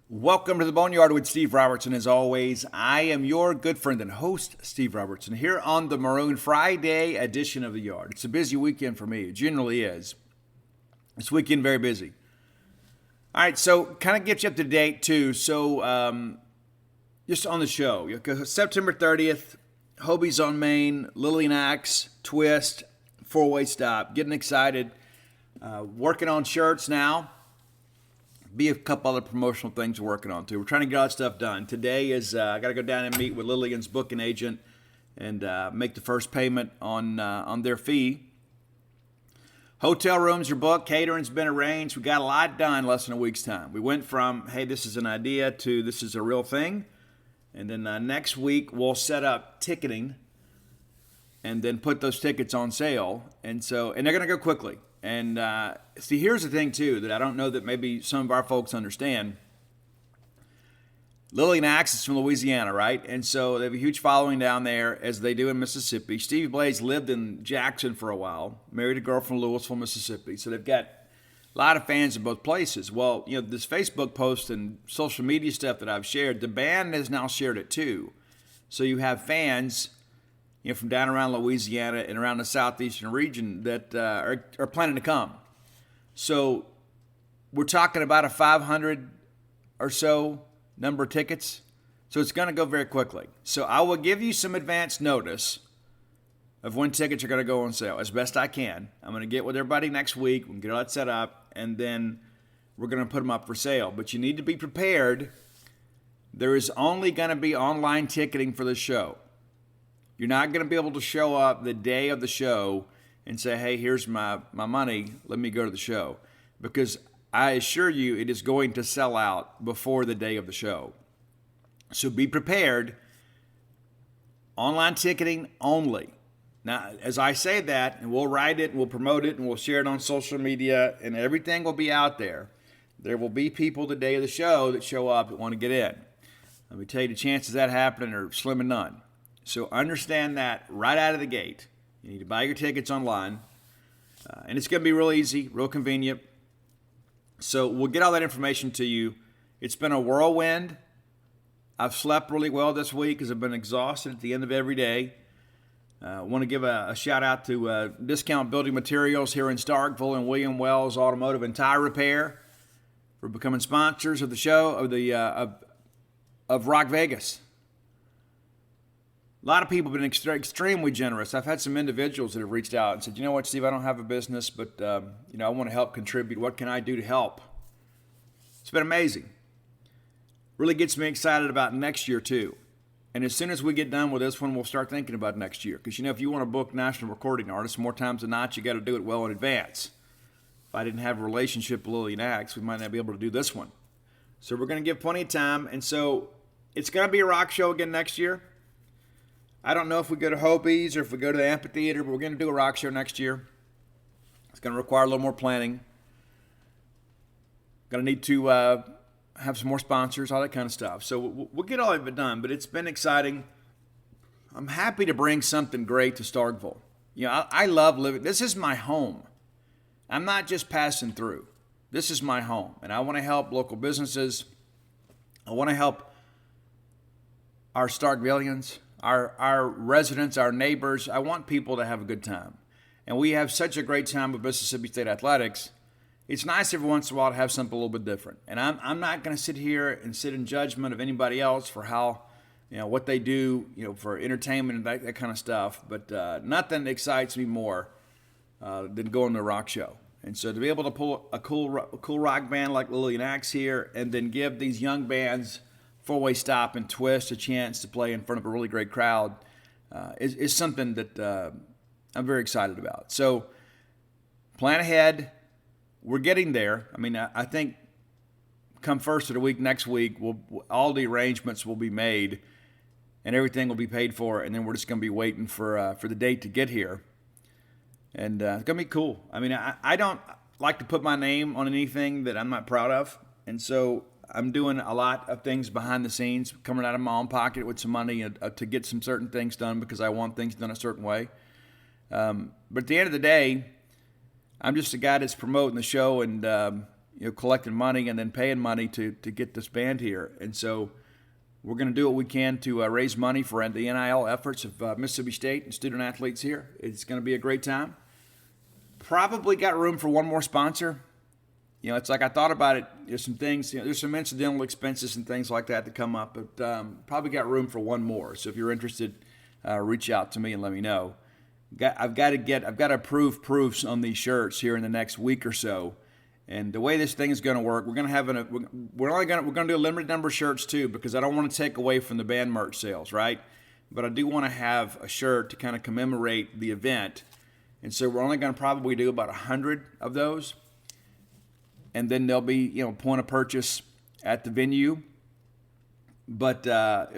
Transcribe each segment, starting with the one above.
Welcome to the Boneyard with Steve Robertson. As always, I am your good friend and host, Steve Robertson, here on the Maroon Friday edition of the Yard. It's a busy weekend for me. It generally is. This weekend, very busy. All right, so kind of get you up to date, too. So, just on the show, September 30th, Hobie's on Main, Lily and Axe, Twist, four-way stop. Getting excited. Working on shirts now. Be a couple other promotional things we're working on too. We're trying to get all that stuff done. Today is I got to go down and meet with Lillian's booking agent and make the first payment on their fee. Hotel rooms are booked. Catering's been arranged. We got a lot done in less than a week's time. We went from, hey, this is an idea to this is a real thing. And then next week we'll set up ticketing and then put those tickets on sale. And they're going to go quickly. And see, here's the thing, too, that I don't know that maybe some of our folks understand. Lily and Axe is from Louisiana, right? And so they have a huge following down there, as they do in Mississippi. Stevie Blaze lived in Jackson for a while, married a girl from Louisville, Mississippi. So they've got a lot of fans in both places. Well, this Facebook post and social media stuff that I've shared, the band has now shared it, too. So you have fans from down around Louisiana and around the southeastern region that are planning to come. So we're talking about a 500 or so number of tickets. So it's going to go very quickly. So I will give you some advance notice of when tickets are going to go on sale as best I can. I'm going to get with everybody next week. We'll get all that set up, and then we're going to put them up for sale. But you need to be prepared. There is only going to be online ticketing for the show. You're not going to be able to show up the day of the show and say, hey, here's my money, let me go to the show. Because I assure you it is going to sell out before the day of the show. So be prepared. Online ticketing only. Now, as I say that, and we'll write it, and we'll promote it, and we'll share it on social media, and everything will be out there. There will be people the day of the show that show up that want to get in. Let me tell you, the chances of that happening are slim and none. So understand that right out of the gate. You need to buy your tickets online. And it's going to be real easy, real convenient. So we'll get all that information to you. It's been a whirlwind. I've slept really well this week because I've been exhausted at the end of every day. I want to give a shout out to Discount Building Materials here in Starkville and William Wells Automotive and Tire Repair for becoming sponsors of the show, of Rock Vegas. A lot of people have been extremely generous. I've had some individuals that have reached out and said, you know what, Steve, I don't have a business, but I want to help contribute. What can I do to help? It's been amazing. Really gets me excited about next year, too. And as soon as we get done with this one, we'll start thinking about next year. Because, if you want to book national recording artists, more times than not, you got to do it well in advance. If I didn't have a relationship with Lily and Axe, we might not be able to do this one. So we're going to give plenty of time. And so it's going to be a rock show again next year. I don't know if we go to Hobie's or if we go to the amphitheater, but we're going to do a rock show next year. It's going to require a little more planning. Going to need to have some more sponsors, all that kind of stuff. So we'll get all of it done, but it's been exciting. I'm happy to bring something great to Starkville. I love living. This is my home. I'm not just passing through. This is my home, and I want to help local businesses. I want to help our Starkvillians. Our residents, our neighbors. I want people to have a good time. And we have such a great time with Mississippi State Athletics. It's nice every once in a while to have something a little bit different. And I'm not going to sit here and sit in judgment of anybody else for how, what they do, for entertainment and that kind of stuff. But nothing excites me more than going to a rock show. And so to be able to pull a cool rock band like Lily and Axe here and then give these young bands four-way stop and Twist a chance to play in front of a really great crowd is something that I'm very excited about. So plan ahead. We're getting there. I think come first of the week next week, all the arrangements will be made and everything will be paid for, and then we're just going to be waiting for the date to get here. And it's going to be cool. I don't like to put my name on anything that I'm not proud of, and so I'm doing a lot of things behind the scenes, coming out of my own pocket with some money to get some certain things done because I want things done a certain way. But at the end of the day, I'm just a guy that's promoting the show and collecting money and then paying money to get this band here. And so we're going to do what we can to raise money for the NIL efforts of Mississippi State and student athletes here. It's going to be a great time. Probably got room for one more sponsor. It's like I thought about it. There's some things, there's some incidental expenses and things like that come up, but probably got room for one more. So if you're interested, reach out to me and let me know. I've got to approve proofs on these shirts here in the next week or so. And the way this thing is going to work, we're going to do a limited number of shirts too, because I don't want to take away from the band merch sales, right? But I do want to have a shirt to kind of commemorate the event. And so we're only going to probably do about 100 of those. And then there'll be, point of purchase at the venue. But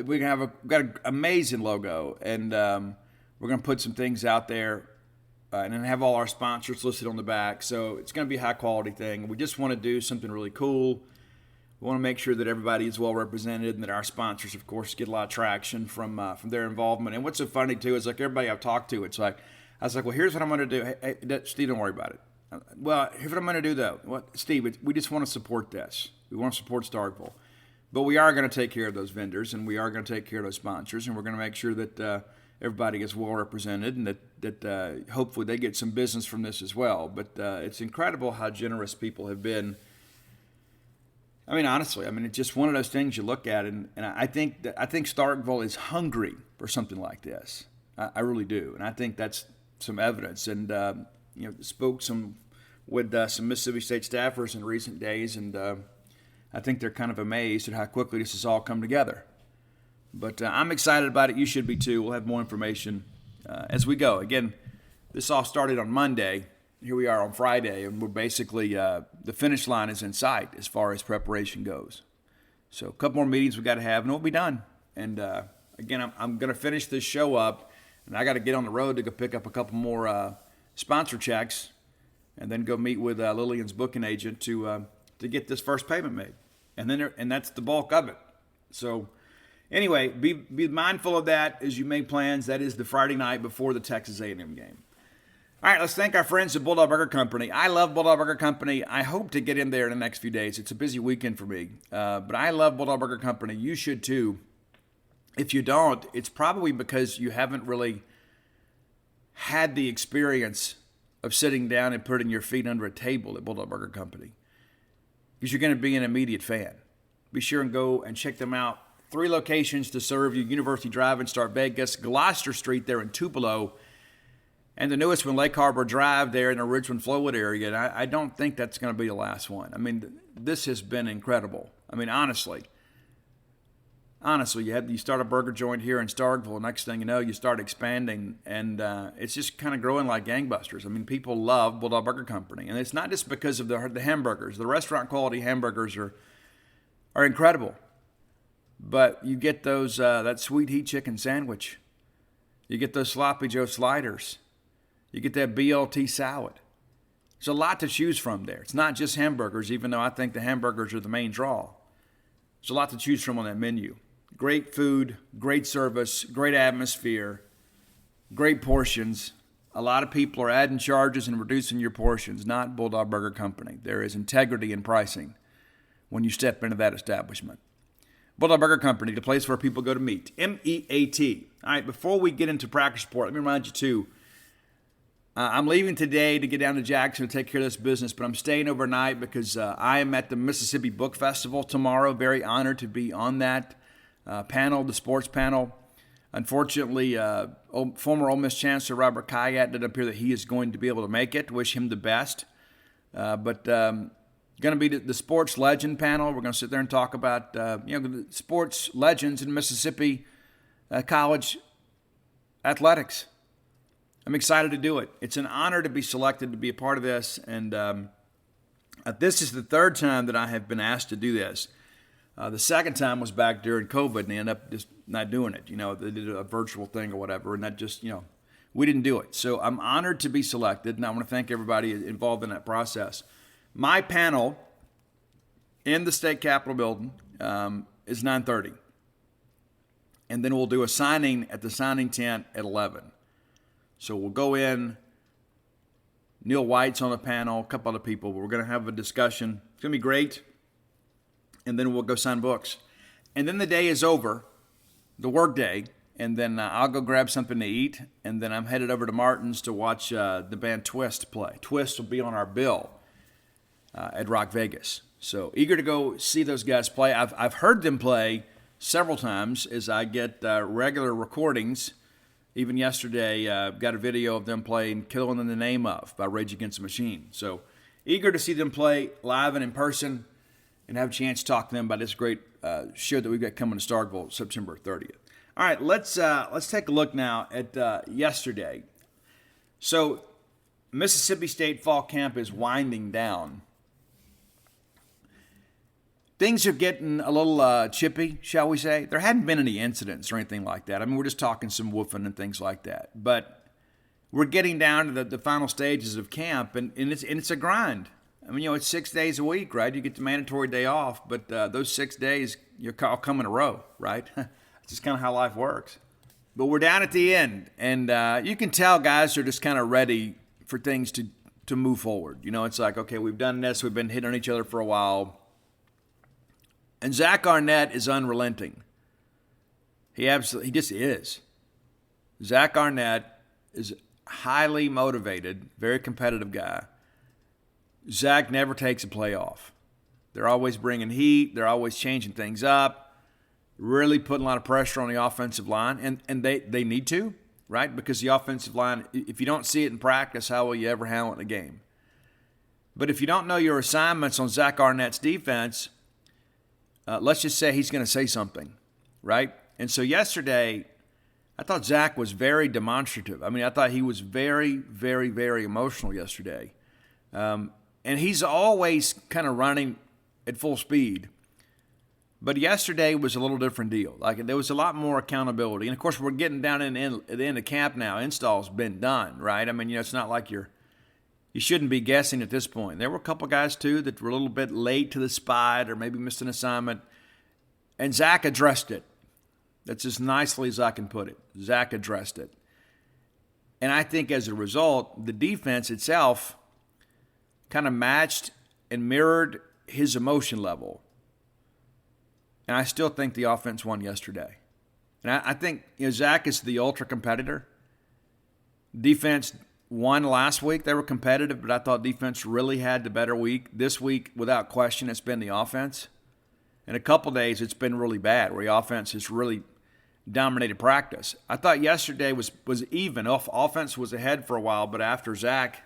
we've got an amazing logo, and we're going to put some things out there, and then have all our sponsors listed on the back. So it's going to be a high quality thing. We just want to do something really cool. We want to make sure that everybody is well represented, and that our sponsors, of course, get a lot of traction from their involvement. And what's so funny too is like everybody I've talked to, I was like, well, here's what I'm going to do. Hey, Steve, don't worry about it. Well, here's what I'm going to do, though. Steve, we just want to support this. We want to support Starkville. But we are going to take care of those vendors, and we are going to take care of those sponsors, and we're going to make sure that everybody is well represented, and that hopefully they get some business from this as well. But it's incredible how generous people have been. I mean, honestly, it's just one of those things you look at, and I think Starkville is hungry for something like this. I really do, and I think that's some evidence. And spoke with some Mississippi State staffers in recent days, and I think they're kind of amazed at how quickly this has all come together. But I'm excited about it. You should be too. We'll have more information as we go. Again, this all started on Monday. Here we are on Friday, and we're basically the finish line is in sight as far as preparation goes. So a couple more meetings we got to have, and we'll be done. And again, I'm going to finish this show up, and I got to get on the road to go pick up a couple more sponsor checks, and then go meet with Lillian's booking agent to get this first payment made, and that's the bulk of it. So anyway, be mindful of that as you make plans. That is the Friday night before the Texas A&M game. All right, let's thank our friends at Bulldog Burger Company. I love Bulldog Burger Company. I hope to get in there in the next few days. It's a busy weekend for me, but I love Bulldog Burger Company. You should too. If you don't, it's probably because you haven't really had the experience of sitting down and putting your feet under a table at Bulldog Burger Company, because you're going to be an immediate fan. Be sure and go and check them out. 3 locations to serve you: University Drive in Star Vegas, Gloucester Street there in Tupelo, and the newest one, Lake Harbor Drive there in the Richmond Flowood area. And I don't think that's going to be the last one. This has been incredible. Honestly, you start a burger joint here in Starkville. Next thing you know, you start expanding, and it's just kind of growing like gangbusters. People love Bulldog Burger Company, and it's not just because of the hamburgers. The restaurant quality hamburgers are incredible, but you get those that sweet heat chicken sandwich, you get those sloppy Joe sliders, you get that BLT salad. There's a lot to choose from there. It's not just hamburgers, even though I think the hamburgers are the main draw. There's a lot to choose from on that menu. Great food, great service, great atmosphere, great portions. A lot of people are adding charges and reducing your portions, not Bulldog Burger Company. There is integrity in pricing when you step into that establishment. Bulldog Burger Company, the place where people go to meet. M-E-A-T. All right, before we get into practice report, let me remind you too, I'm leaving today to get down to Jackson to take care of this business, but I'm staying overnight because I am at the Mississippi Book Festival tomorrow. Very honored to be on that panel, the sports panel. Unfortunately, former Ole Miss Chancellor Robert Kayat didn't appear that he is going to be able to make it. Wish him the best. But going to be the sports legend panel. We're going to sit there and talk about the sports legends in Mississippi college athletics. I'm excited to do it. It's an honor to be selected to be a part of this, and this is the 3rd time that I have been asked to do this. The 2nd time was back during COVID, and they ended up just not doing it. They did a virtual thing or whatever, and that just, we didn't do it. So I'm honored to be selected, and I want to thank everybody involved in that process. My panel in the State Capitol building is 9:30, and then we'll do a signing at the signing tent at 11. So we'll go in, Neil White's on the panel, a couple other people. We're going to have a discussion. It's going to be great. And then we'll go sign books. And then the day is over, the work day, and then I'll go grab something to eat, and then I'm headed over to Martin's to watch the band Twist play. Twist will be on our bill at Rock Vegas. So eager to go see those guys play. I've heard them play several times as I get regular recordings. Even yesterday, got a video of them playing Killing in the Name Of by Rage Against the Machine. So eager to see them play live and in person and have a chance to talk to them about this great show that we've got coming to Starkville September 30th. All right, let's take a look now at yesterday. So Mississippi State Fall Camp is winding down. Things are getting a little chippy, shall we say. There hadn't been any incidents or anything like that. I mean, we're just talking some woofing and things like that. But we're getting down to the final stages of camp, and it's a grind. I mean, it's 6 days a week, right? You get the mandatory day off, but those 6 days, you're all come in a row, right? It's just kind of how life works. But we're down at the end, and you can tell guys are just kind of ready for things to move forward. It's like, okay, we've done this. We've been hitting on each other for a while. And Zach Arnett is unrelenting. He just is. Zach Arnett is highly motivated, very competitive guy. Zach never takes a play off. They're always bringing heat. They're always changing things up, really putting a lot of pressure on the offensive line. And they need to, right? Because the offensive line, if you don't see it in practice, how will you ever handle it in a game? But if you don't know your assignments on Zach Arnett's defense, let's just say he's going to say something, right? And so yesterday, I thought Zach was very demonstrative. I mean, I thought he was very, very, very emotional yesterday. And he's always kind of running at full speed. But yesterday was a little different deal. Like, there was a lot more accountability. And, of course, we're getting down at the end of camp now. Install's been done, right? I mean, it's not like you shouldn't be guessing at this point. There were a couple guys, too, that were a little bit late to the spot or maybe missed an assignment. And Zach addressed it. That's as nicely as I can put it. Zach addressed it. And I think as a result, the defense itself kind of matched and mirrored his emotion level. And I still think the offense won yesterday. And I think Zach is the ultra competitor. Defense won last week. They were competitive, but I thought defense really had the better week. This week, without question, it's been the offense. In a couple days, it's been really bad, where the offense has really dominated practice. I thought yesterday was even. Offense was ahead for a while, but after Zach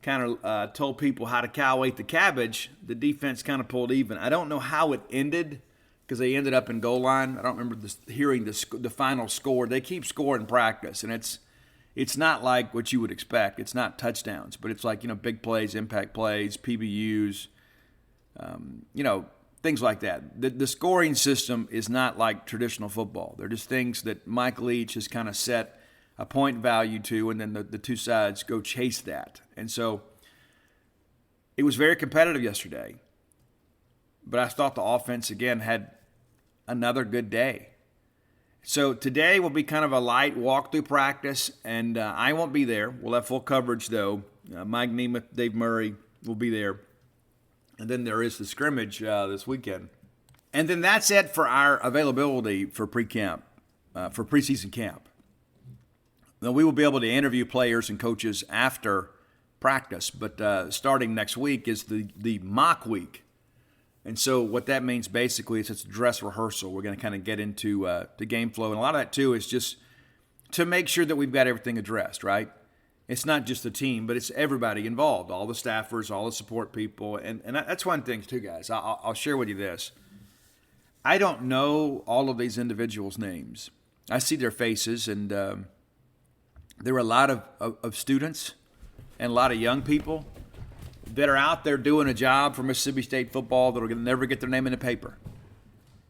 kind of told people how to cow ate the cabbage, the defense kind of pulled even. I don't know how it ended, because they ended up in goal line. I don't remember hearing the final score. They keep scoring in practice, and it's not like what you would expect. It's not touchdowns, but it's like, big plays, impact plays, PBUs, things like that. The scoring system is not like traditional football. They're just things that Mike Leach has kind of set a point value to, and then the two sides go chase that. And so it was very competitive yesterday. But I thought the offense, again, had another good day. So today will be kind of a light walk-through practice, and I won't be there. We'll have full coverage, though. Mike Nemeth, Dave Murray will be there. And then there is the scrimmage this weekend. And then that's it for our availability for pre-camp, for preseason camp. Now, we will be able to interview players and coaches after practice, but starting next week is the mock week. And so what that means basically is it's a dress rehearsal. We're going to kind of get into the game flow. And a lot of that, too, is just to make sure that we've got everything addressed, right? It's not just the team, but it's everybody involved, all the staffers, all the support people. And that's one thing, too, guys. I'll share with you this. I don't know all of these individuals' names. I see their faces, and there are a lot of students and a lot of young people that are out there doing a job for Mississippi State football that are going to never get their name in the paper.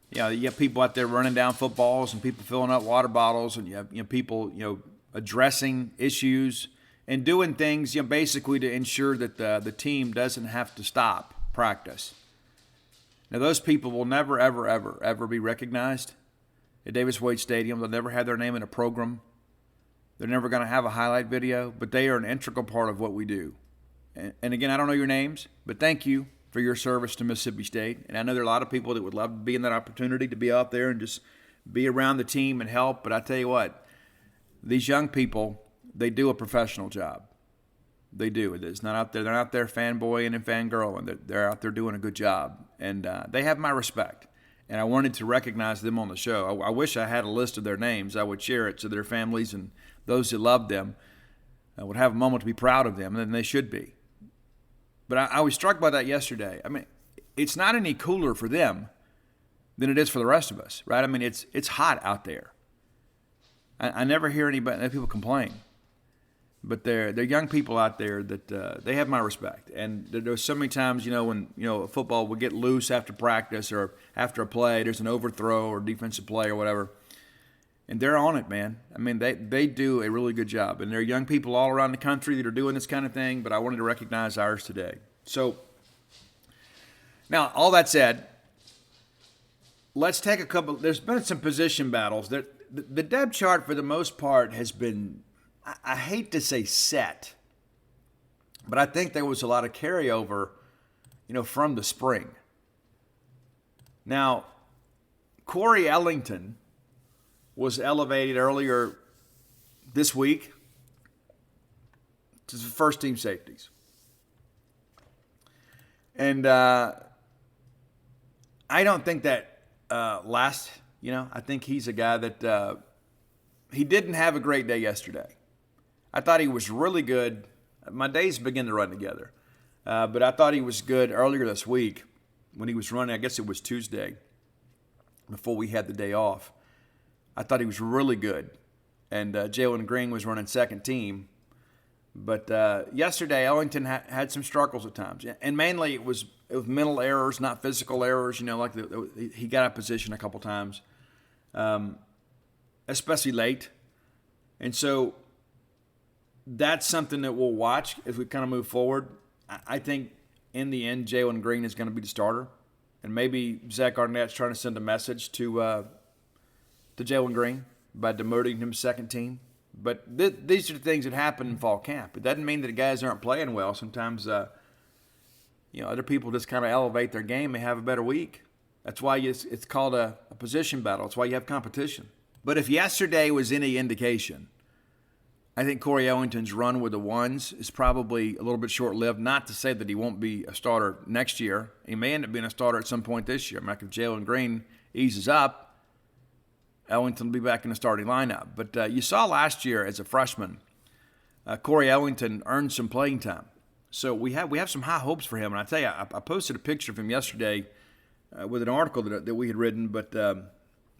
You have people out there running down footballs and people filling up water bottles, and you have people addressing issues and doing things basically to ensure that the team doesn't have to stop practice. Now, those people will never, ever, ever, ever be recognized at Davis Wade Stadium. They'll never have their name in a program. They're never going to have a highlight video, but they are an integral part of what we do. And again, I don't know your names, but thank you for your service to Mississippi State. And I know there are a lot of people that would love to be in that opportunity to be out there and just be around the team and help. But I tell you what, these young people, they do a professional job. They do. It's not out there. They're not out there fanboying and fangirling. They're out there doing a good job. And they have my respect. And I wanted to recognize them on the show. I wish I had a list of their names. I would share it so their families and those that love them would have a moment to be proud of them, and they should be. But I was struck by that yesterday. I mean, it's not any cooler for them than it is for the rest of us, right? I mean, it's hot out there. I never hear people complain. But they're young people out there that they have my respect. And there's so many times, when football would get loose after practice or after a play, there's an overthrow or defensive play or whatever. And they're on it, man. I mean, they do a really good job. And there are young people all around the country that are doing this kind of thing, but I wanted to recognize ours today. So, now, all that said, let's take a couple. There's been some position battles. The depth chart, for the most part, has been, I hate to say set, but I think there was a lot of carryover, from the spring. Now, Corey Ellington was elevated earlier this week to the first team safeties. And I don't think that lasts. I think he's a guy that he didn't have a great day yesterday. I thought he was really good. My days begin to run together. But I thought he was good earlier this week when he was running. I guess it was Tuesday before we had the day off. I thought he was really good. And Jalen Green was running second team. But yesterday, Ellington had some struggles at times. And mainly it was mental errors, not physical errors. Like he got out of position a couple times, especially late. And so that's something that we'll watch as we kind of move forward. I think in the end, Jalen Green is going to be the starter. And maybe Zach Arnett's trying to send a message to Jalen Green by demoting him second team. But these are the things that happen in fall camp. It doesn't mean that the guys aren't playing well. Sometimes, other people just kind of elevate their game and have a better week. That's why it's called a position battle. That's why you have competition. But if yesterday was any indication, I think Corey Ellington's run with the ones is probably a little bit short-lived. Not to say that he won't be a starter next year. He may end up being a starter at some point this year. Like if Jalen Green eases up, Ellington will be back in the starting lineup. But you saw last year as a freshman, Corey Ellington earned some playing time. So we have some high hopes for him. And I tell you, I posted a picture of him yesterday with an article that we had written. But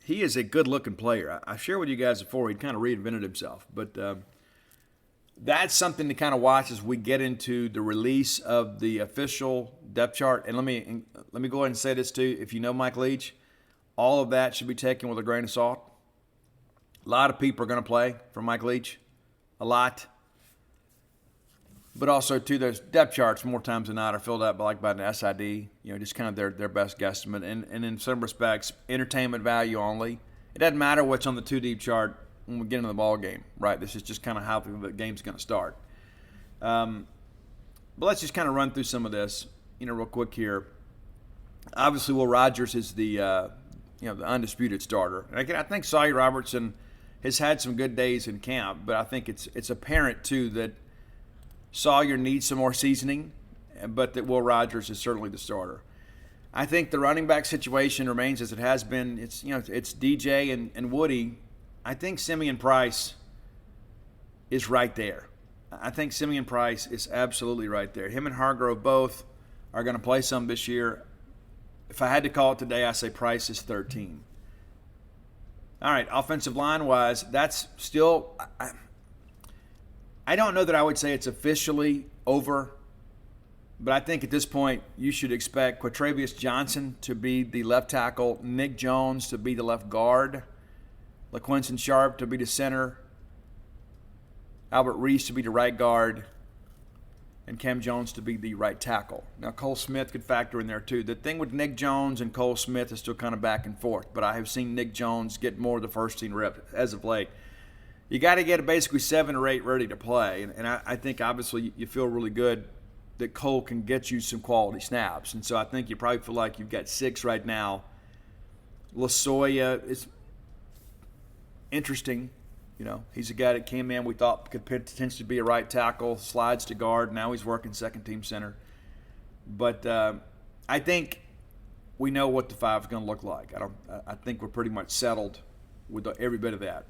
he is a good-looking player. I shared with you guys before he'd kind of reinvented himself. But that's something to kind of watch as we get into the release of the official depth chart. And let me go ahead and say this too. If you know Mike Leach, all of that should be taken with a grain of salt. A lot of people are going to play for Mike Leach. A lot. But also, too, those depth charts, more times than not, are filled out by an SID, just kind of their best guesstimate. And in some respects, entertainment value only. It doesn't matter what's on the 2-deep chart when we get into the ball game, right? This is just kind of how the game's going to start. But let's just kind of run through some of this, real quick here. Obviously, Will Rogers is the undisputed starter. And again, I think Sawyer Robertson has had some good days in camp, but I think it's apparent, too, that Sawyer needs some more seasoning, but that Will Rogers is certainly the starter. I think the running back situation remains as it has been. It's DJ and Woody. I think Simeon Price is right there. I think Simeon Price is absolutely right there. Him and Hargrove both are going to play some this year. If I had to call it today, I say Price is third team. All right, offensive line-wise, that's still I don't know that I would say it's officially over, but I think at this point you should expect Quatravius Johnson to be the left tackle, Nick Jones to be the left guard, LaQuinton Sharp to be the center, Albert Reese to be the right guard, and Cam Jones to be the right tackle. Now, Cole Smith could factor in there, too. The thing with Nick Jones and Cole Smith is still kind of back and forth, but I have seen Nick Jones get more of the first-team rep as of late. You got to get basically 7 or 8 ready to play, and I think, obviously, you feel really good that Cole can get you some quality snaps. And so I think you probably feel like you've got 6 right now. Lasoya is interesting. You know, he's a guy that came in we thought could potentially be a right tackle, slides to guard. Now he's working second-team center. But I think we know what the 5 is going to look like. I think we're pretty much settled with every bit of that.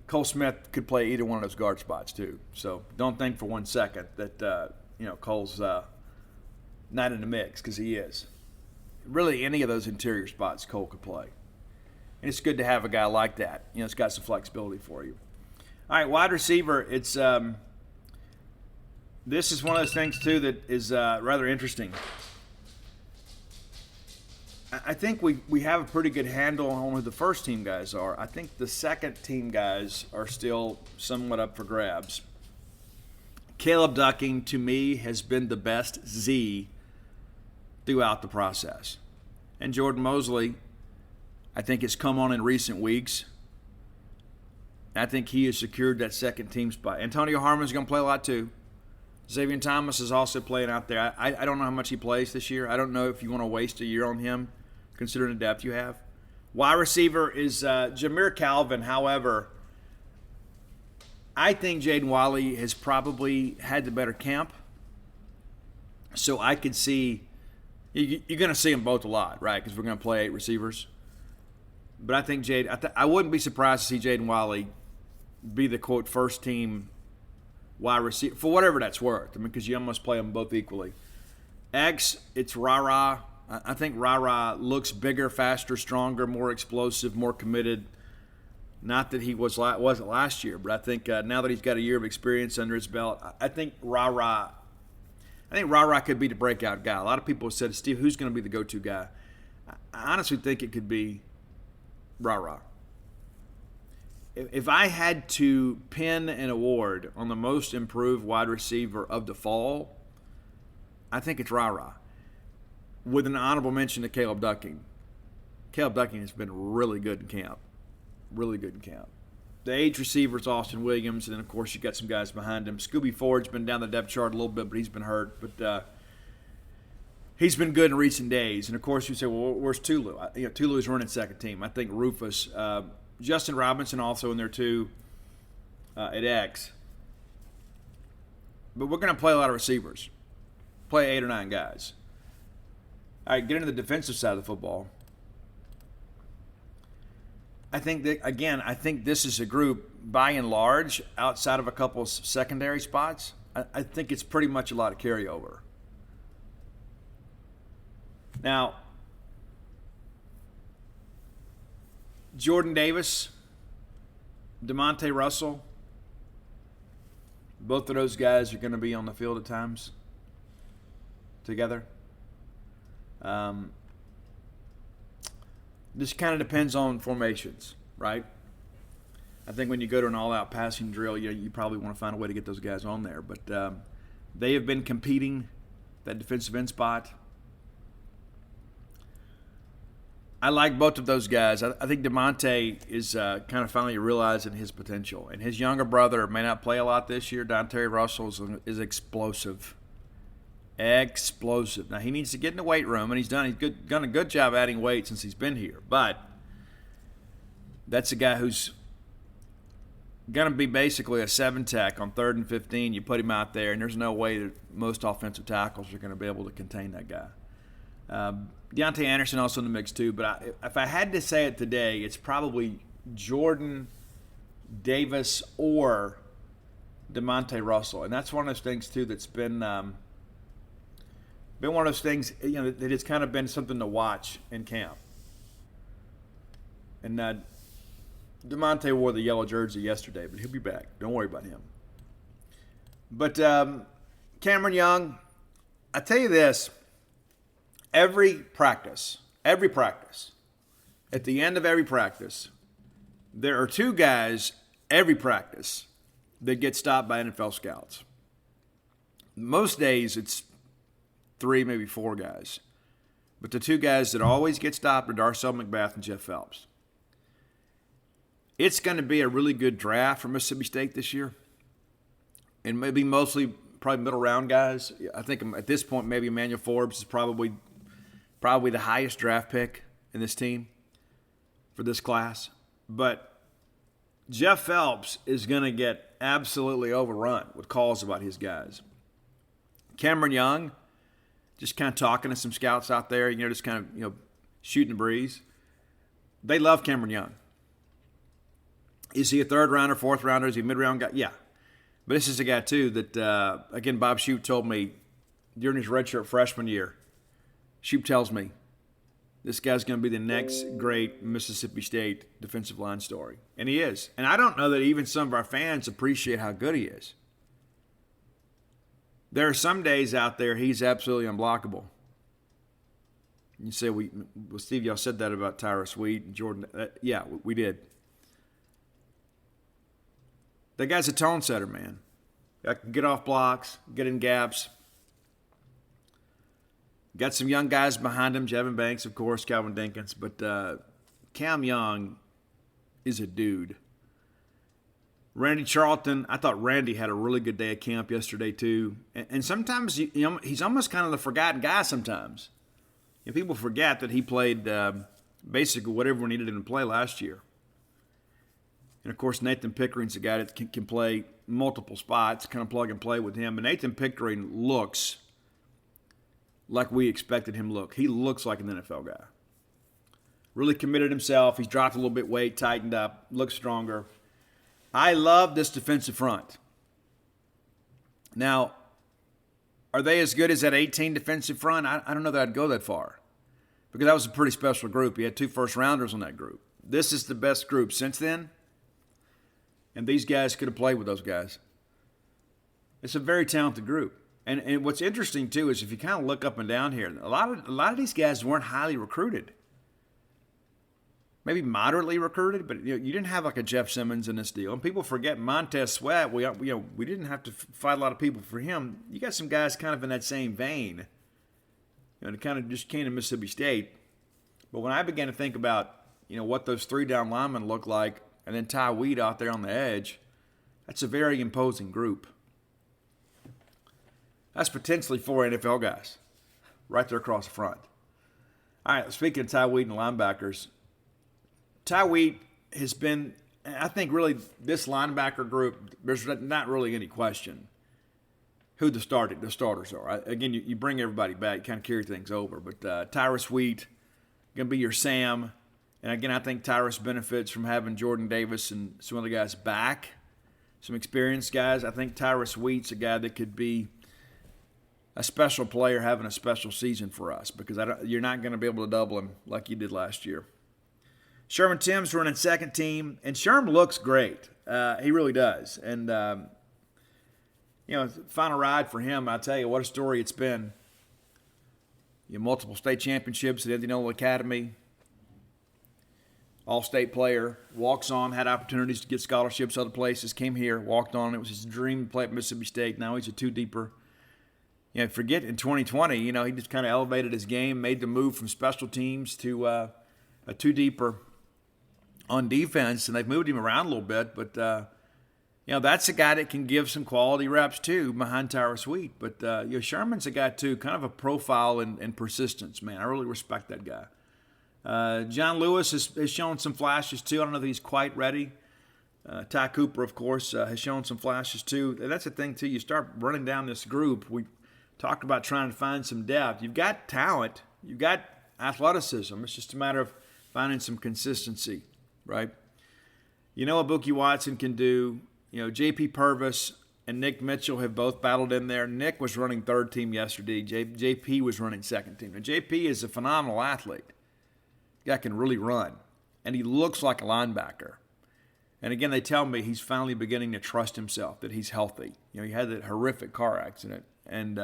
Cole Smith could play either one of those guard spots too. So don't think for 1 second that Cole's not in the mix, because he is. Really, any of those interior spots Cole could play. And it's good to have a guy like that. You know, it's got some flexibility for you. All right, wide receiver, it's this is one of those things too that is rather interesting. I think we have a pretty good handle on who the first team guys are. I think the second team guys are still somewhat up for grabs. Caleb Ducking, to me, has been the best Z throughout the process. And Jordan Mosley, I think, has come on in recent weeks. I think he has secured that second team spot. Antonio Harmon's going to play a lot too. Xavier Thomas is also playing out there. I don't know how much he plays this year. I don't know if you want to waste a year on him, considering the depth you have. Wide receiver is Jameer Calvin. However, I think Jaden Wiley has probably had the better camp. So I could see you're going to see them both a lot, right? Because we're going to play 8 receivers. But I think I wouldn't be surprised to see Jaden Wiley be the, quote, first team wide receiver, for whatever that's worth. I mean, because you almost play them both equally. X, it's Ra-Ra. I think Ra-Ra looks bigger, faster, stronger, more explosive, more committed. Not that he wasn't last year, but I think now that he's got a year of experience under his belt, I think Ra-Ra could be the breakout guy. A lot of people have said, Steve, who's going to be the go-to guy? I honestly think it could be Ra-Ra. If I had to pin an award on the most improved wide receiver of the fall, I think it's Ra-Ra, with an honorable mention to Caleb Ducking. Caleb Ducking has been really good in camp. Really good in camp. The age receivers, Austin Williams, and then, of course, you got some guys behind him. Scooby Ford's been down the depth chart a little bit, but he's been hurt. But he's been good in recent days. And, of course, you say, well, where's Tulu? Tulu's running second team. I think Rufus, Justin Robinson also in there too at X. But we're going to play a lot of receivers. Play 8 or 9 guys. All right, get into the defensive side of the football. I think this is a group, by and large, outside of a couple of secondary spots, I think it's pretty much a lot of carryover. Now, Jordan Davis, DeMonte Russell, both of those guys are going to be on the field at times together. This kind of depends on formations, right? I think when you go to an all-out passing drill, you probably want to find a way to get those guys on there. But they have been competing that defensive end spot. I like both of those guys. I think DeMonte is kind of finally realizing his potential. And his younger brother may not play a lot this year. Dontae Russell is explosive. Explosive. Now, he needs to get in the weight room, and he's done a good job adding weight since he's been here. But that's a guy who's going to be basically a 7-tech on 3rd and 15. You put him out there, and there's no way that most offensive tackles are going to be able to contain that guy. Deontay Anderson also in the mix too, but if I had to say it today, it's probably Jordan Davis or DeMonte Russell, and that's one of those things too that's been one of those things that has kind of been something to watch in camp. And DeMonte wore the yellow jersey yesterday, but he'll be back. Don't worry about him. But Cameron Young, I tell you this. Every practice, at the end of every practice, there are 2 guys every practice that get stopped by NFL scouts. Most days it's 3, maybe 4 guys. But the 2 guys that always get stopped are Darcel McBath and Jeff Phelps. It's going to be a really good draft for Mississippi State this year. and maybe mostly probably middle round guys. I think at this point maybe Emmanuel Forbes is probably the highest draft pick in this team for this class. But Jeff Phelps is going to get absolutely overrun with calls about his guys. Cameron Young, just kind of talking to some scouts out there, just kind of, shooting the breeze. They love Cameron Young. Is he a third rounder, fourth rounder? Is he a mid-round guy? Yeah. But this is a guy, too, that, again, Bob Shoup told me during his redshirt freshman year. Shoup tells me this guy's going to be the next great Mississippi State defensive line story. And he is. And I don't know that even some of our fans appreciate how good he is. There are some days out there he's absolutely unblockable. You say, well, Steve, y'all said that about Tyrus Wheat and Jordan. Yeah, we did. That guy's a tone setter, man. I can get off blocks, get in gaps. Got some young guys behind him, Jevin Banks, of course, Calvin Dinkins. But Cam Young is a dude. Randy Charlton, I thought Randy had a really good day at camp yesterday, too. And sometimes he's almost kind of the forgotten guy sometimes. People forget that he played basically whatever we needed him to play last year. And, of course, Nathan Pickering's a guy that can play multiple spots, kind of plug and play with him. But Nathan Pickering looks like we expected him to look. He looks like an NFL guy. Really committed himself. He's dropped a little bit weight, tightened up, looks stronger. I love this defensive front. Now, are they as good as that 18 defensive front? I don't know that I'd go that far because that was a pretty special group. You had 2 first-rounders on that group. This is the best group since then, and these guys could have played with those guys. It's a very talented group. And what's interesting, too, is if you kind of look up and down here, a lot of these guys weren't highly recruited. Maybe moderately recruited, but you didn't have like a Jeff Simmons in this deal. And people forget Montez Sweat. We didn't have to fight a lot of people for him. You got some guys kind of in that same vein. They kind of just came to Mississippi State. But when I began to think about what those 3 down linemen look like, and then Ty Weed out there on the edge, that's a very imposing group. That's potentially 4 NFL guys right there across the front. All right, speaking of Ty Weed and linebackers, Ty Weed has been, I think, really this linebacker group, there's not really any question who the starters are. Again, you bring everybody back, you kind of carry things over. But Tyrus Wheat, going to be your Sam. And again, I think Tyrus benefits from having Jordan Davis and some other guys back, some experienced guys. I think Tyrus Wheat's a guy that could be a special player having a special season for us because you're not going to be able to double him like you did last year. Sherman Timms running second team, and Sherman looks great. He really does. And, final ride for him, I tell you, what a story it's been. Multiple state championships at Indianola Academy, all-state player, walks on, had opportunities to get scholarships other places, came here, walked on. It was his dream to play at Mississippi State. Now he's a two-deeper. Forget in 2020, he just kind of elevated his game, made the move from special teams to a two-deeper on defense, and they've moved him around a little bit. But, that's a guy that can give some quality reps, too, behind Tyrus Wheat. But, Sherman's a guy, too, kind of a profile and persistence, man. I really respect that guy. John Lewis has shown some flashes, too. I don't know that he's quite ready. Ty Cooper, of course, has shown some flashes, too. And that's the thing, too. You start running down this group. We talked about trying to find some depth. You've got talent. You've got athleticism. It's just a matter of finding some consistency, right? You know what Bookie Watson can do. J.P. Purvis and Nick Mitchell have both battled in there. Nick was running third team yesterday. J.P. was running second team. Now, J.P. is a phenomenal athlete. The guy can really run, and he looks like a linebacker. And again, they tell me he's finally beginning to trust himself, that he's healthy. He had that horrific car accident, and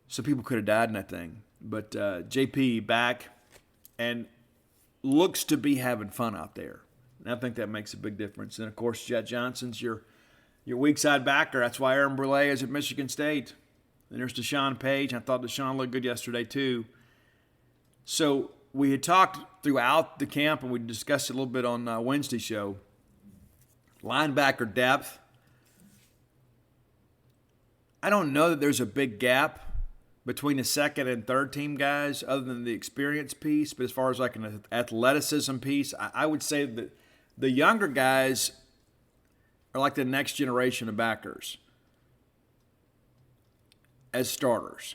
some people could have died in that thing. But JP back and looks to be having fun out there. And I think that makes a big difference. And, of course, Jet Johnson's your weak side backer. That's why Aaron Brule is at Michigan State. And there's Desean Page. I thought Desean looked good yesterday, too. So we had talked throughout the camp, and we discussed it a little bit on Wednesday's show. Linebacker depth. I don't know that there's a big gap between the second and third team guys other than the experience piece. But as far as like an athleticism piece, I would say that the younger guys are like the next generation of backers as starters.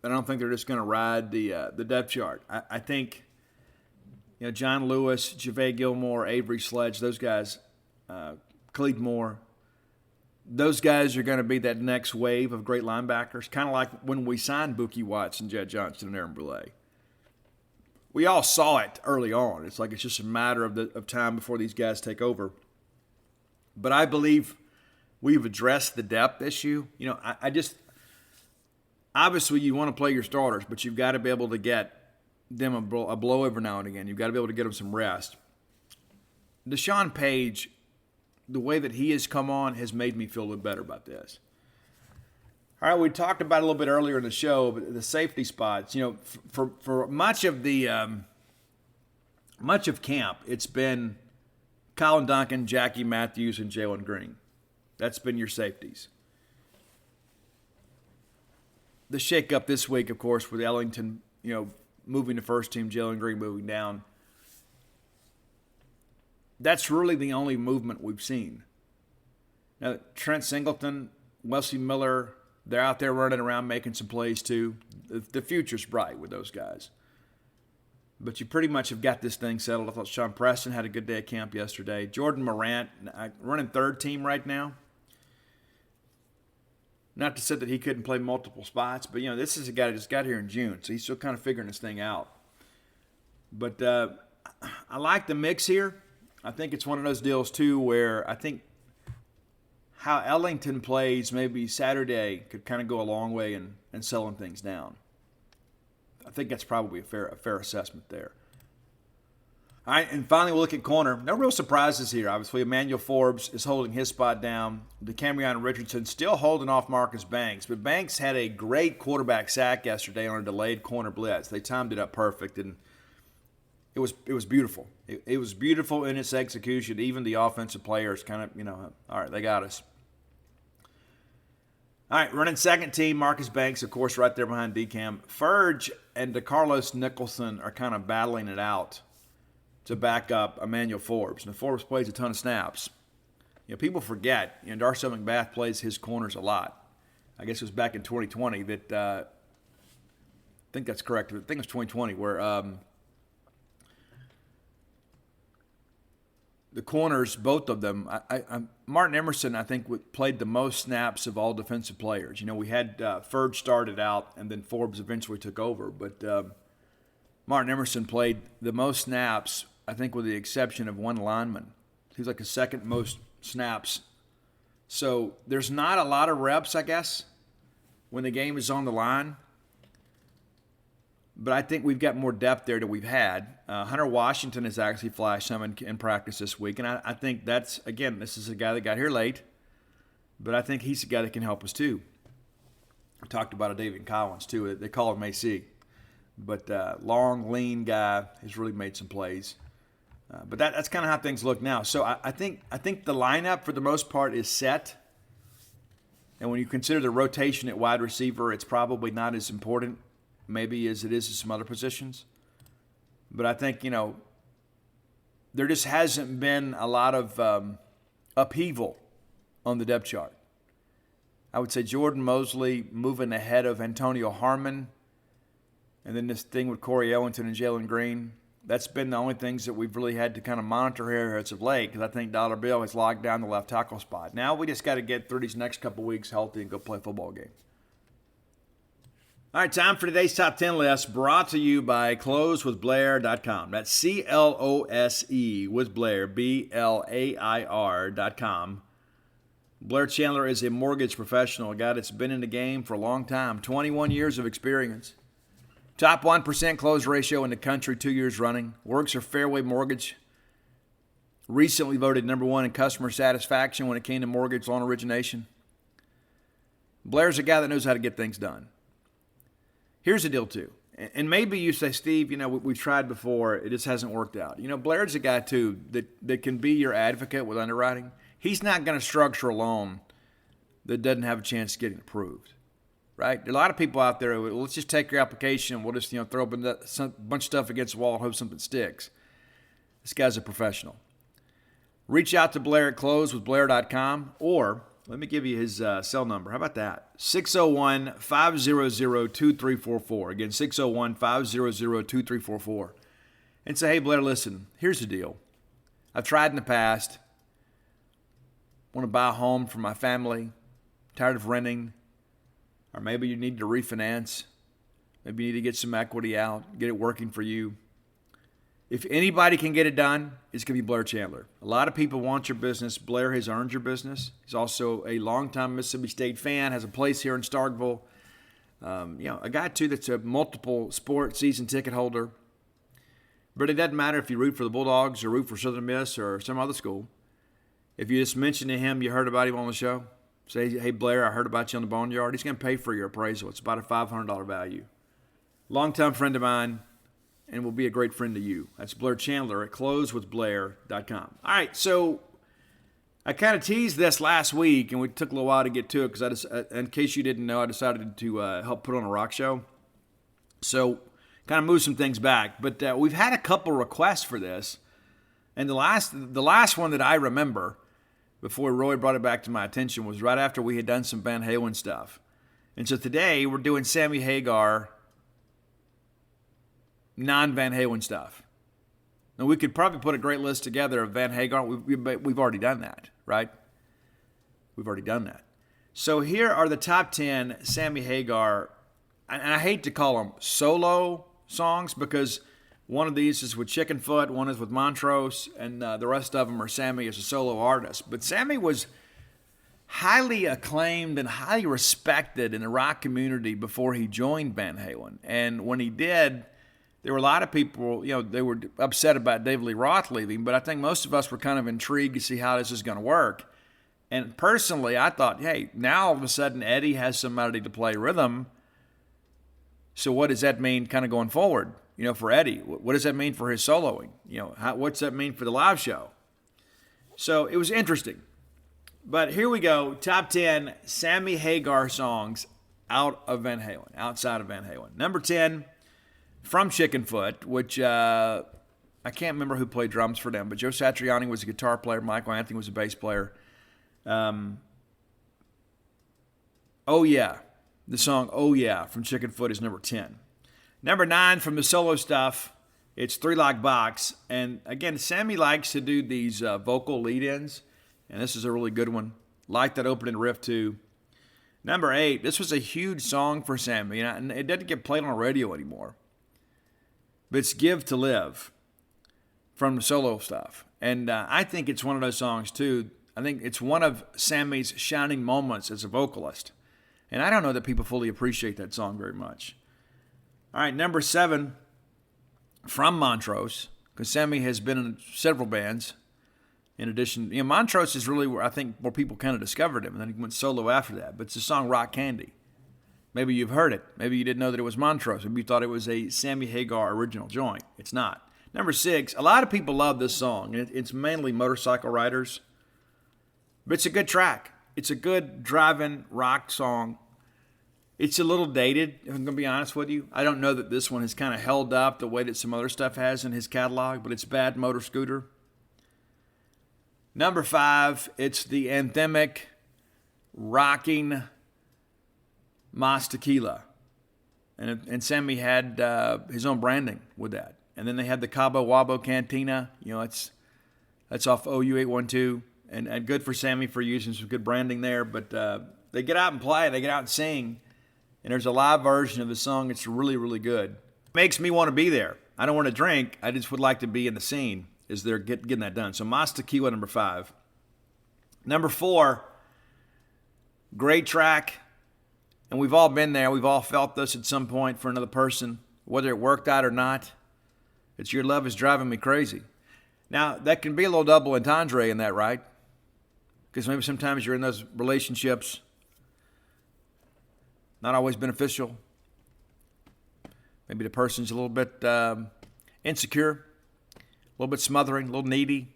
I don't think they're just going to ride the depth chart. I think, John Lewis, JaVale Gilmore, Avery Sledge, those guys, Khalid Moore, those guys are going to be that next wave of great linebackers, kind of like when we signed Buki Watts and Jed Johnson and Aaron Brule. We all saw it early on. It's like it's just a matter of time before these guys take over. But I believe we've addressed the depth issue. I just – obviously you want to play your starters, but you've got to be able to get them a blow every now and again. You've got to be able to get them some rest. Desean Page – the way that he has come on has made me feel a little better about this. All right, we talked about it a little bit earlier in the show, but the safety spots. For much of camp, it's been Colin Duncan, Jackie Matthews, and Jalen Green. That's been your safeties. The shakeup this week, of course, with Ellington, moving to first team, Jalen Green moving down. That's really the only movement we've seen. Now, Trent Singleton, Wesley Miller, they're out there running around making some plays too. The future's bright with those guys. But you pretty much have got this thing settled. I thought Sean Preston had a good day at camp yesterday. Jordan Morant, running third team right now. Not to say that he couldn't play multiple spots, but, this is a guy that just got here in June, so he's still kind of figuring this thing out. But I like the mix here. I think it's one of those deals, too, where I think how Ellington plays maybe Saturday could kind of go a long way in selling things down. I think that's probably a fair assessment there. All right, and finally we'll look at corner. No real surprises here. Obviously, Emmanuel Forbes is holding his spot down. DeCamerion Richardson still holding off Marcus Banks. But Banks had a great quarterback sack yesterday on a delayed corner blitz. They timed it up perfect, and it was beautiful. It was beautiful in its execution. Even the offensive players kind of, all right, they got us. All right, running second team, Marcus Banks, of course, right there behind DeCam. Ferge and DeCarlos Nicholson are kind of battling it out to back up Emmanuel Forbes. Now, Forbes plays a ton of snaps. People forget, Darcel McBath plays his corners a lot. I guess it was back in 2020 that, I think that's correct. I think it was 2020 where the corners, both of them, Martin Emerson, I think, played the most snaps of all defensive players. We had Ferge started out, and then Forbes eventually took over. But Martin Emerson played the most snaps, I think, with the exception of one lineman. He was like the second most snaps. So there's not a lot of reps, I guess, when the game is on the line. But I think we've got more depth there than we've had. Hunter Washington has actually flashed some in practice this week. And I think that's, again, this is a guy that got here late. But I think he's a guy that can help us too. We talked about David Collins too. They call him AC. But long, lean guy has really made some plays. But that's kind of how things look now. So I think the lineup for the most part is set. And when you consider the rotation at wide receiver, it's probably not as important maybe as it is in some other positions. But I think, there just hasn't been a lot of upheaval on the depth chart. I would say Jordan Mosley moving ahead of Antonio Harmon, and then this thing with Corey Ellington and Jalen Green. That's been the only things that we've really had to kind of monitor here as of late, because I think Dollar Bill has locked down the left tackle spot. Now we just got to get through these next couple weeks healthy and go play a football game. All right, time for today's top 10 list, brought to you by closewithblair.com. That's C-L-O-S-E with Blair, B-L-A-I-R.com. Blair Chandler is a mortgage professional, a guy that's been in the game for a long time, 21 years of experience. Top 1% close ratio in the country 2 years running. Works for Fairway Mortgage. Recently voted number one in customer satisfaction when it came to mortgage loan origination. Blair's a guy that knows how to get things done. Here's the deal, too. And maybe you say, Steve, we've tried before. It just hasn't worked out. Blair's a guy, too, that can be your advocate with underwriting. He's not going to structure a loan that doesn't have a chance of getting approved, right? There are a lot of people out there who, let's just take your application and we'll just throw a bunch of stuff against the wall and hope something sticks. This guy's a professional. Reach out to Blair at closewithblair.com, or let me give you his cell number. How about that? 601-500-2344. Again, 601-500-2344. And say, hey, Blair, listen, here's the deal. I've tried in the past. Want to buy a home for my family. Tired of renting. Or maybe you need to refinance. Maybe you need to get some equity out. Get it working for you. If anybody can get it done, it's going to be Blair Chandler. A lot of people want your business. Blair has earned your business. He's also a longtime Mississippi State fan, has a place here in Starkville. A guy, too, that's a multiple sport season ticket holder. But it doesn't matter if you root for the Bulldogs or root for Southern Miss or some other school. If you just mention to him you heard about him on the show, say, hey, Blair, I heard about you on the Boneyard, he's going to pay for your appraisal. It's about a $500 value. Longtime friend of mine, and will be a great friend to you. That's Blair Chandler at closewithblair.com. All right, so I kind of teased this last week, and we took a little while to get to it because in case you didn't know, I decided to help put on a rock show. So kind of move some things back. But we've had a couple requests for this, and the last one that I remember before Roy brought it back to my attention was right after we had done some Van Halen stuff. And so today we're doing Sammy Hagar non-Van Halen stuff. Now, we could probably put a great list together of Van Hagar. We've already done that, right? We've already done that. So here are the top 10 Sammy Hagar, and I hate to call them solo songs because one of these is with Chickenfoot, one is with Montrose, and the rest of them are Sammy as a solo artist. But Sammy was highly acclaimed and highly respected in the rock community before he joined Van Halen. And when he did, there were a lot of people, they were upset about David Lee Roth leaving, but I think most of us were kind of intrigued to see how this is going to work. And personally, I thought, hey, now all of a sudden Eddie has somebody to play rhythm. So what does that mean kind of going forward, for Eddie? What does that mean for his soloing? What's that mean for the live show? So it was interesting. But here we go, top 10 Sammy Hagar songs outside of Van Halen. Number 10, from Chickenfoot, which I can't remember who played drums for them, but Joe Satriani was a guitar player, Michael Anthony was a bass player. Oh Yeah, the song Oh Yeah from Chickenfoot is number 10. Number 9 from the solo stuff, it's Three Lock Box. And again, Sammy likes to do these vocal lead-ins, and this is a really good one. Like that opening riff too. Number 8, this was a huge song for Sammy, and it doesn't get played on the radio anymore. But it's Give to Live from the solo stuff. And I think it's one of those songs, too. I think it's one of Sammy's shining moments as a vocalist. And I don't know that people fully appreciate that song very much. All right, number 7, from Montrose, because Sammy has been in several bands. In addition, Montrose is really where people kind of discovered him, and then he went solo after that. But it's the song Rock Candy. Maybe you've heard it. Maybe you didn't know that it was Montrose. Maybe you thought it was a Sammy Hagar original joint. It's not. Number 6, a lot of people love this song. It's mainly motorcycle riders. But it's a good track. It's a good driving rock song. It's a little dated, if I'm going to be honest with you. I don't know that this one has kind of held up the way that some other stuff has in his catalog, but it's Bad Motor Scooter. Number 5, it's the anthemic rocking Mas Tequila. And Sammy had his own branding with that. And then they had the Cabo Wabo Cantina. That's off OU 812. And good for Sammy for using some good branding there. But they get out and play. They get out and sing. And there's a live version of the song. It's really, really good. Makes me want to be there. I don't want to drink. I just would like to be in the scene as they're getting that done. So Mas Tequila, number 5. Number 4, great track. And we've all been there. We've all felt this at some point for another person, whether it worked out or not. It's Your Love Is Driving Me Crazy. Now, that can be a little double entendre in that, right? Because maybe sometimes you're in those relationships, not always beneficial. Maybe the person's a little bit insecure, a little bit smothering, a little needy.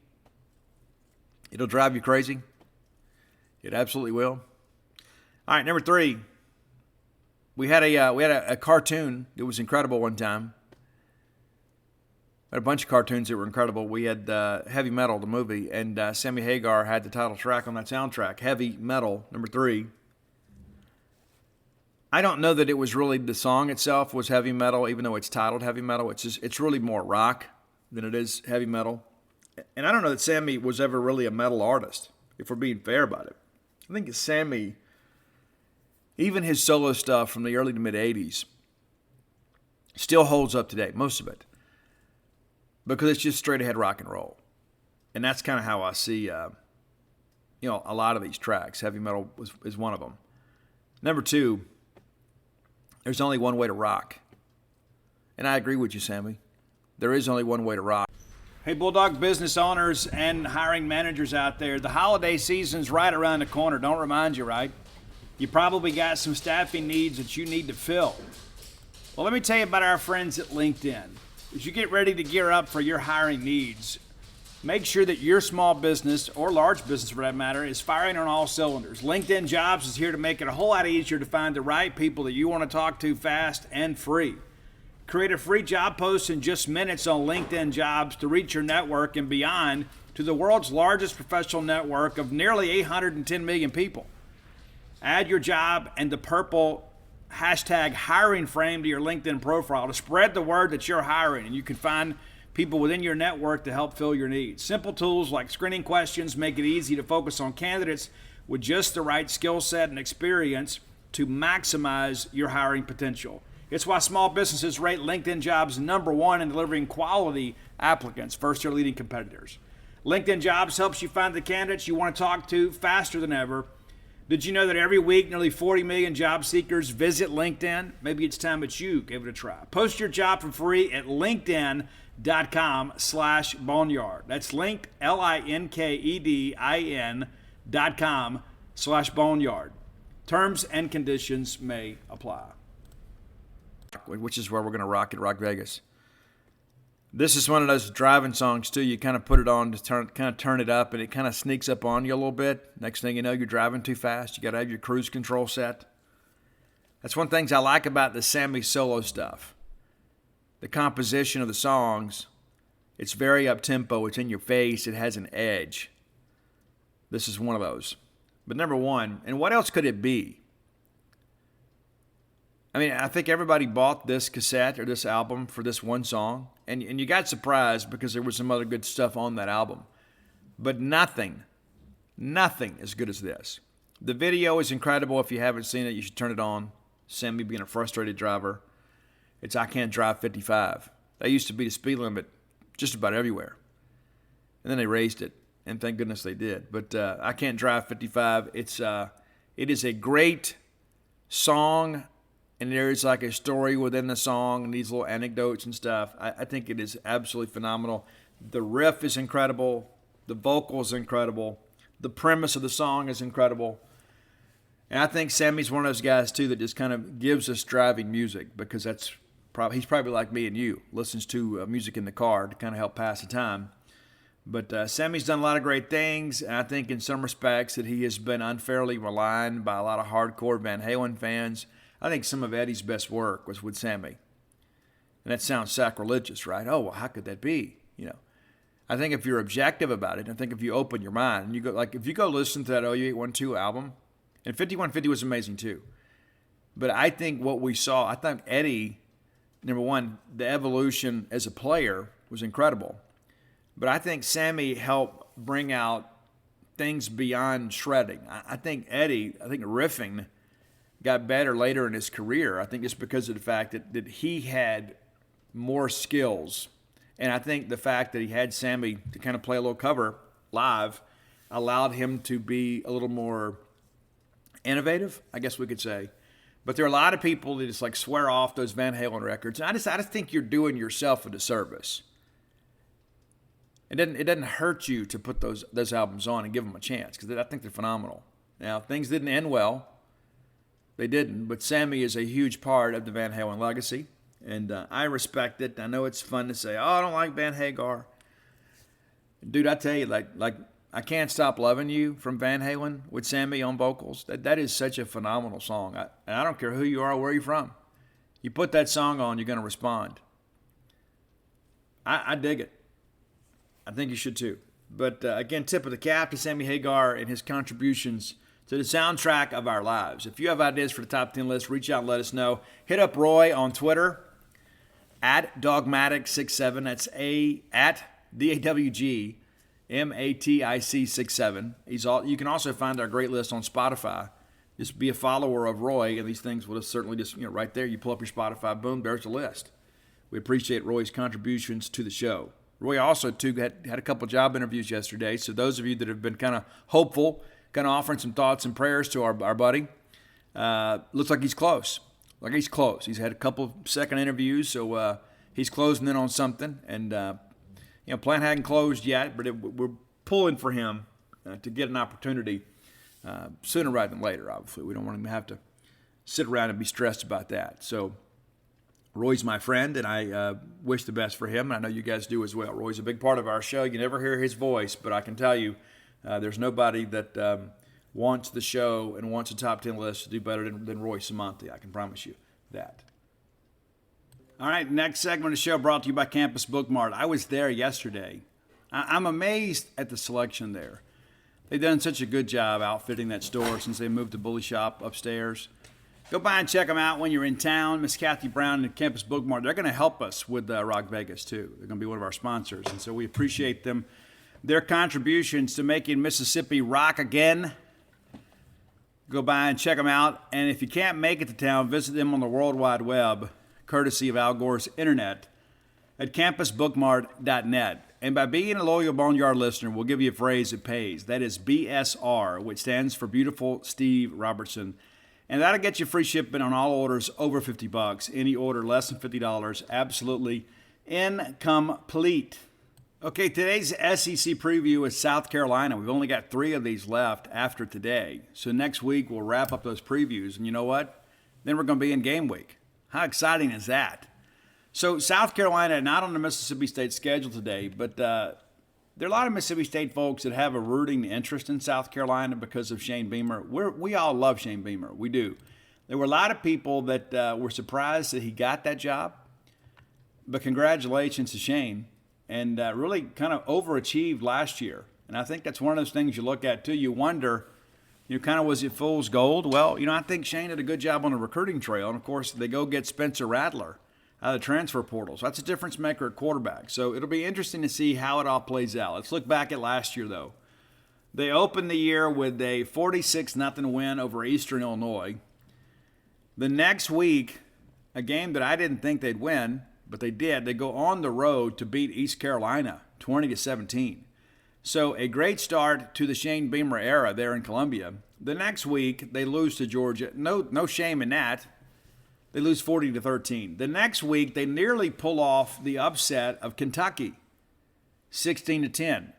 It'll drive you crazy. It absolutely will. All right, number 3. We had a cartoon that was incredible one time. We had a bunch of cartoons that were incredible. We had Heavy Metal, the movie, and Sammy Hagar had the title track on that soundtrack, Heavy Metal, number 3. I don't know that it was really the song itself was heavy metal, even though it's titled Heavy Metal. It's really more rock than it is heavy metal. And I don't know that Sammy was ever really a metal artist, if we're being fair about it. I think Sammy, even his solo stuff from the early to mid 80s, still holds up today, most of it, because it's just straight ahead rock and roll. And that's kind of how I see a lot of these tracks. Heavy Metal is one of them. Number 2, there's only one way to rock. And I agree with you, Sammy. There is only one way to rock. Hey, Bulldog business owners and hiring managers out there, the holiday season's right around the corner. Don't remind you, right? You probably got some staffing needs that you need to fill. Well, let me tell you about our friends at LinkedIn. As you get ready to gear up for your hiring needs, make sure that your small business, or large business for that matter, is firing on all cylinders. LinkedIn Jobs is here to make it a whole lot easier to find the right people that you want to talk to fast and free. Create a free job post in just minutes on LinkedIn Jobs to reach your network and beyond to the world's largest professional network of nearly 810 million people. Add your job and the purple hashtag hiring frame to your LinkedIn profile to spread the word that you're hiring, and you can find people within your network to help fill your needs. Simple tools like screening questions make it easy to focus on candidates with just the right skill set and experience to maximize your hiring potential. It's why small businesses rate LinkedIn Jobs number 1 in delivering quality applicants versus their leading competitors. LinkedIn Jobs helps you find the candidates you want to talk to faster than ever. Did you know that every week nearly 40 million job seekers visit LinkedIn? Maybe it's time that you give it a try. Post your job for free at linkedin.com/boneyard. That's linked, LinkedIn.com/boneyard. Terms and conditions may apply. Which is where we're going to rock at Rock Vegas. This is one of those driving songs, too. You kind of put it on to turn it up, and it kind of sneaks up on you a little bit. Next thing you know, you're driving too fast. You got to have your cruise control set. That's one of the things I like about the Sammy solo stuff. The composition of the songs, it's very up-tempo. It's in your face. It has an edge. This is one of those. But number 1, and what else could it be? I mean, I think everybody bought this cassette or this album for this one song, and you got surprised because there was some other good stuff on that album. But nothing as good as this. The video is incredible. If you haven't seen it, you should turn it on. Sammy being a frustrated driver. It's I Can't Drive 55. That used to be the speed limit just about everywhere. And then they raised it, and thank goodness they did. But I Can't Drive 55, it is a great song. And there's like a story within the song and these little anecdotes and stuff. I think it is absolutely phenomenal. The riff is incredible. The vocal is incredible. The premise of the song is incredible. And I think Sammy's one of those guys, too, that just kind of gives us driving music because he's probably like me and you, listens to music in the car to kind of help pass the time. But Sammy's done a lot of great things, and I think in some respects that he has been unfairly maligned by a lot of hardcore Van Halen fans. I think some of Eddie's best work was with Sammy. And that sounds sacrilegious, right? Oh, well, how could that be? I think if you're objective about it, I think if you open your mind, and you go, like, if you go listen to that OU812 album, and 5150 was amazing too. But I think what we saw, I think Eddie, number 1, the evolution as a player was incredible. But I think Sammy helped bring out things beyond shredding. I think riffing got better later in his career. I think it's because of the fact that he had more skills. And I think the fact that he had Sammy to kind of play a little cover live allowed him to be a little more innovative, I guess we could say. But there are a lot of people that just like swear off those Van Halen records. And I just think you're doing yourself a disservice. It doesn't hurt you to put those albums on and give them a chance because I think they're phenomenal. Now, things didn't end well. They didn't, but Sammy is a huge part of the Van Halen legacy, and I respect it. I know it's fun to say, oh, I don't like Van Hagar. Dude, I tell you, like I Can't Stop Loving You from Van Halen with Sammy on vocals. That is such a phenomenal song. And I don't care who you are or where you're from. You put that song on, you're going to respond. I dig it. I think you should too. But again, tip of the cap to Sammy Hagar and his contributions to the soundtrack of our lives. If you have ideas for the top 10 list, reach out and let us know. Hit up Roy on Twitter at Dogmatic67. That's at DAWGMATIC67. You can also find our great list on Spotify. Just be a follower of Roy, and these things will certainly just, right there, you pull up your Spotify, boom, there's the list. We appreciate Roy's contributions to the show. Roy also, too, had a couple job interviews yesterday, so those of you that have been kind of hopeful, kind of offering some thoughts and prayers to our buddy, looks like he's close. He's had a couple second interviews, so he's closing in on something, and plan hadn't closed yet, but we're pulling for him to get an opportunity sooner rather than later, obviously. We don't want him to have to sit around and be stressed about that. So Roy's my friend, and I wish the best for him, and I know you guys do as well. Roy's a big part of our show. You never hear his voice, but I can tell you there's nobody that wants the show and wants a top 10 list to do better than Roy Samonte. I can promise you that. All right, next segment of the show brought to you by Campus Book Mart. I was there yesterday. I'm amazed at the selection there. They've done such a good job outfitting that store since they moved the Bully Shop upstairs. Go by and check them out when you're in town. Miss Kathy Brown and Campus Book Mart, they're going to help us with Rock Vegas, too. They're going to be one of our sponsors, and so we appreciate them, their contributions to making Mississippi rock again. Go by and check them out, and if you can't make it to town, visit them on the World Wide Web, courtesy of Al Gore's Internet, at campusbookmart.net. And by being a loyal Boneyard listener, we'll give you a phrase that pays. That is BSR, which stands for Beautiful Steve Robertson. And that'll get you free shipping on all orders over $50. Any order less than $50, absolutely incomplete. Okay, today's SEC preview is South Carolina. We've only got 3 of these left after today. So next week we'll wrap up those previews. And you know what? Then we're going to be in game week. How exciting is that? So South Carolina, not on the Mississippi State schedule today, but there are a lot of Mississippi State folks that have a rooting interest in South Carolina because of Shane Beamer. We all love Shane Beamer. We do. There were a lot of people that were surprised that he got that job, but congratulations to Shane, and really kind of overachieved last year. And I think that's one of those things you look at, too. You wonder, kind of was it fool's gold? Well, I think Shane did a good job on the recruiting trail, and, of course, they go get Spencer Rattler out of the transfer portal. So that's a difference maker at quarterback. So it'll be interesting to see how it all plays out. Let's look back at last year, though. They opened the year with a 46-0 win over Eastern Illinois. The next week, a game that I didn't think they'd win, but they did. They go on the road to beat East Carolina 20-17. So a great start to the Shane Beamer era there in Columbia. The next week, they lose to Georgia. No shame in that. They lose 40-13. The next week, they nearly pull off the upset of Kentucky, 16-10.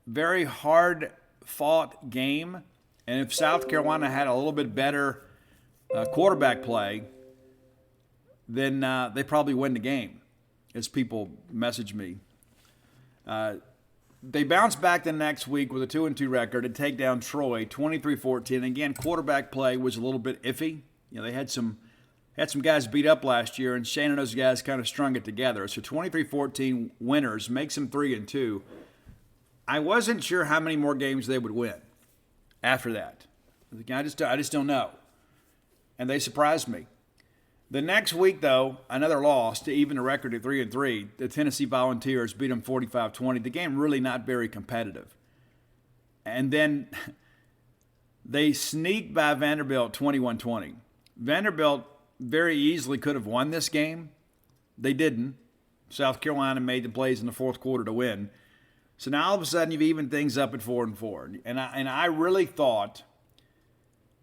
Very hard-fought game. And if South Carolina had a little bit better quarterback play, then they probably win the game, as people message me. They bounced back the next week with a 2-2 record to take down Troy, 23-14. Again, quarterback play was a little bit iffy. They had some guys beat up last year, and Shane and those guys kind of strung it together. So 23-14 winners makes them 3-2. I wasn't sure how many more games they would win after that. I just don't know. And they surprised me. The next week, though, another loss to even the record at 3-3. The Tennessee Volunteers beat them 45-20. The game really not very competitive. And then they sneaked by Vanderbilt 21-20. Vanderbilt very easily could have won this game. They didn't. South Carolina made the plays in the fourth quarter to win. So now all of a sudden you've evened things up at 4-4. And I really thought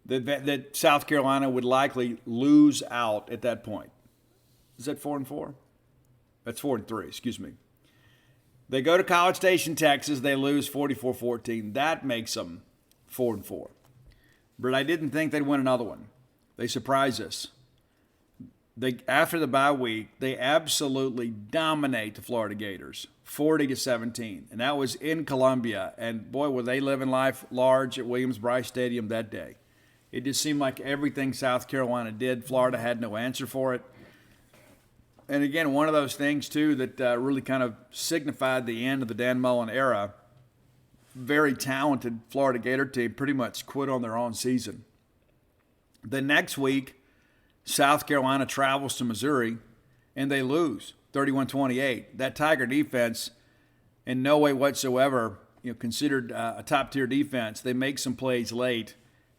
that South Carolina would likely lose out at that point. Is that 4-4? That's 4-3, excuse me. They go to College Station, Texas. They lose 44-14. That makes them 4-4. But I didn't think they'd win another one. They surprised us. after the bye week, they absolutely dominate the Florida Gators, 40-17, and that was in Columbia. And boy, were they living life large at Williams-Brice Stadium that day. It just seemed like everything South Carolina did, Florida had no answer for it. And again, one of those things, too, that really kind of signified the end of the Dan Mullen era. Very talented Florida Gator team pretty much quit on their own season. The next week, South Carolina travels to Missouri, and they lose 31-28. That Tiger defense, in no way whatsoever, considered a top-tier defense. They make some plays late.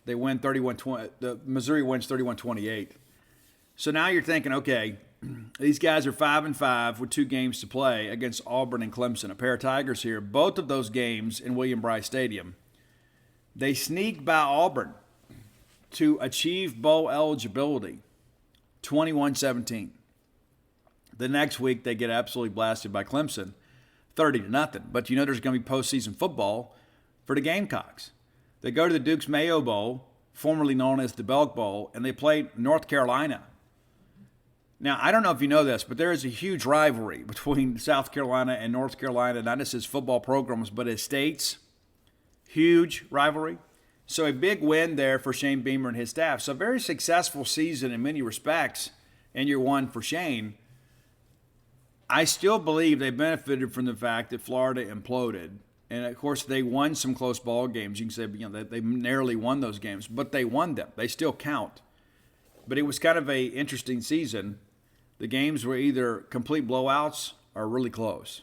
They win 31-20. Missouri wins 31-28. So now you're thinking, okay, these guys are 5-5 with 2 games to play against Auburn and Clemson, a pair of Tigers here. Both of those games in Williams-Brice Stadium. They sneak by Auburn to achieve bowl eligibility, 21-17. The next week, they get absolutely blasted by Clemson, 30-0. But there's going to be postseason football for the Gamecocks. They go to the Duke's Mayo Bowl, formerly known as the Belk Bowl, and they play North Carolina. Now, I don't know if you know this, but there is a huge rivalry between South Carolina and North Carolina, not just as football programs, but as states. Huge rivalry. So a big win there for Shane Beamer and his staff. So a very successful season in many respects in year one for Shane. I still believe they benefited from the fact that Florida imploded. And, of course, they won some close ball games. You can say they narrowly won those games, but they won them. They still count. But it was kind of an interesting season. The games were either complete blowouts or really close.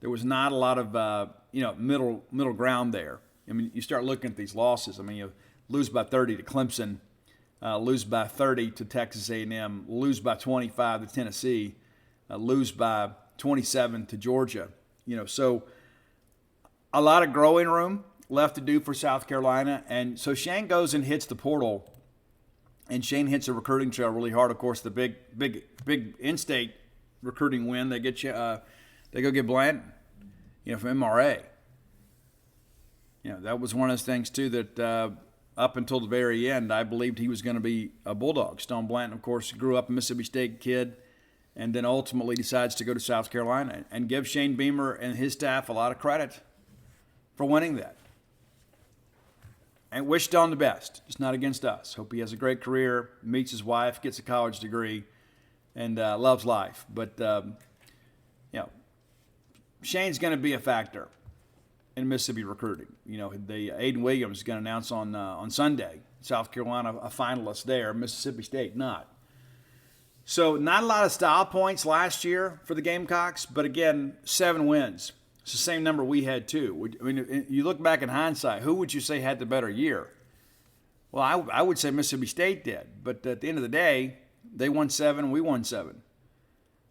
There was not a lot of middle ground there. I mean, you start looking at these losses. I mean, you lose by 30 to Clemson, lose by 30 to Texas A&M, lose by 25 to Tennessee, lose by 27 to Georgia. So a lot of growing room left to do for South Carolina. And so Shane goes and hits the portal. And Shane hits a recruiting trail really hard. Of course, the big in-state recruiting win, they go get Blanton, from MRA. That was one of those things too that up until the very end, I believed he was going to be a Bulldog. Stone Blanton, of course, grew up a Mississippi State kid, and then ultimately decides to go to South Carolina, and give Shane Beamer and his staff a lot of credit for winning that. And wish Stone the best. It's not against us. Hope he has a great career, meets his wife, gets a college degree, and loves life. But, Shane's going to be a factor in Mississippi recruiting. Aiden Williams is going to announce on Sunday. South Carolina a finalist there, Mississippi State not. So not a lot of style points last year for the Gamecocks, but again, 7 wins. It's the same number we had too. I mean, you look back in hindsight, who would you say had the better year? Well, I would say Mississippi State did. But at the end of the day, they won 7, we won 7.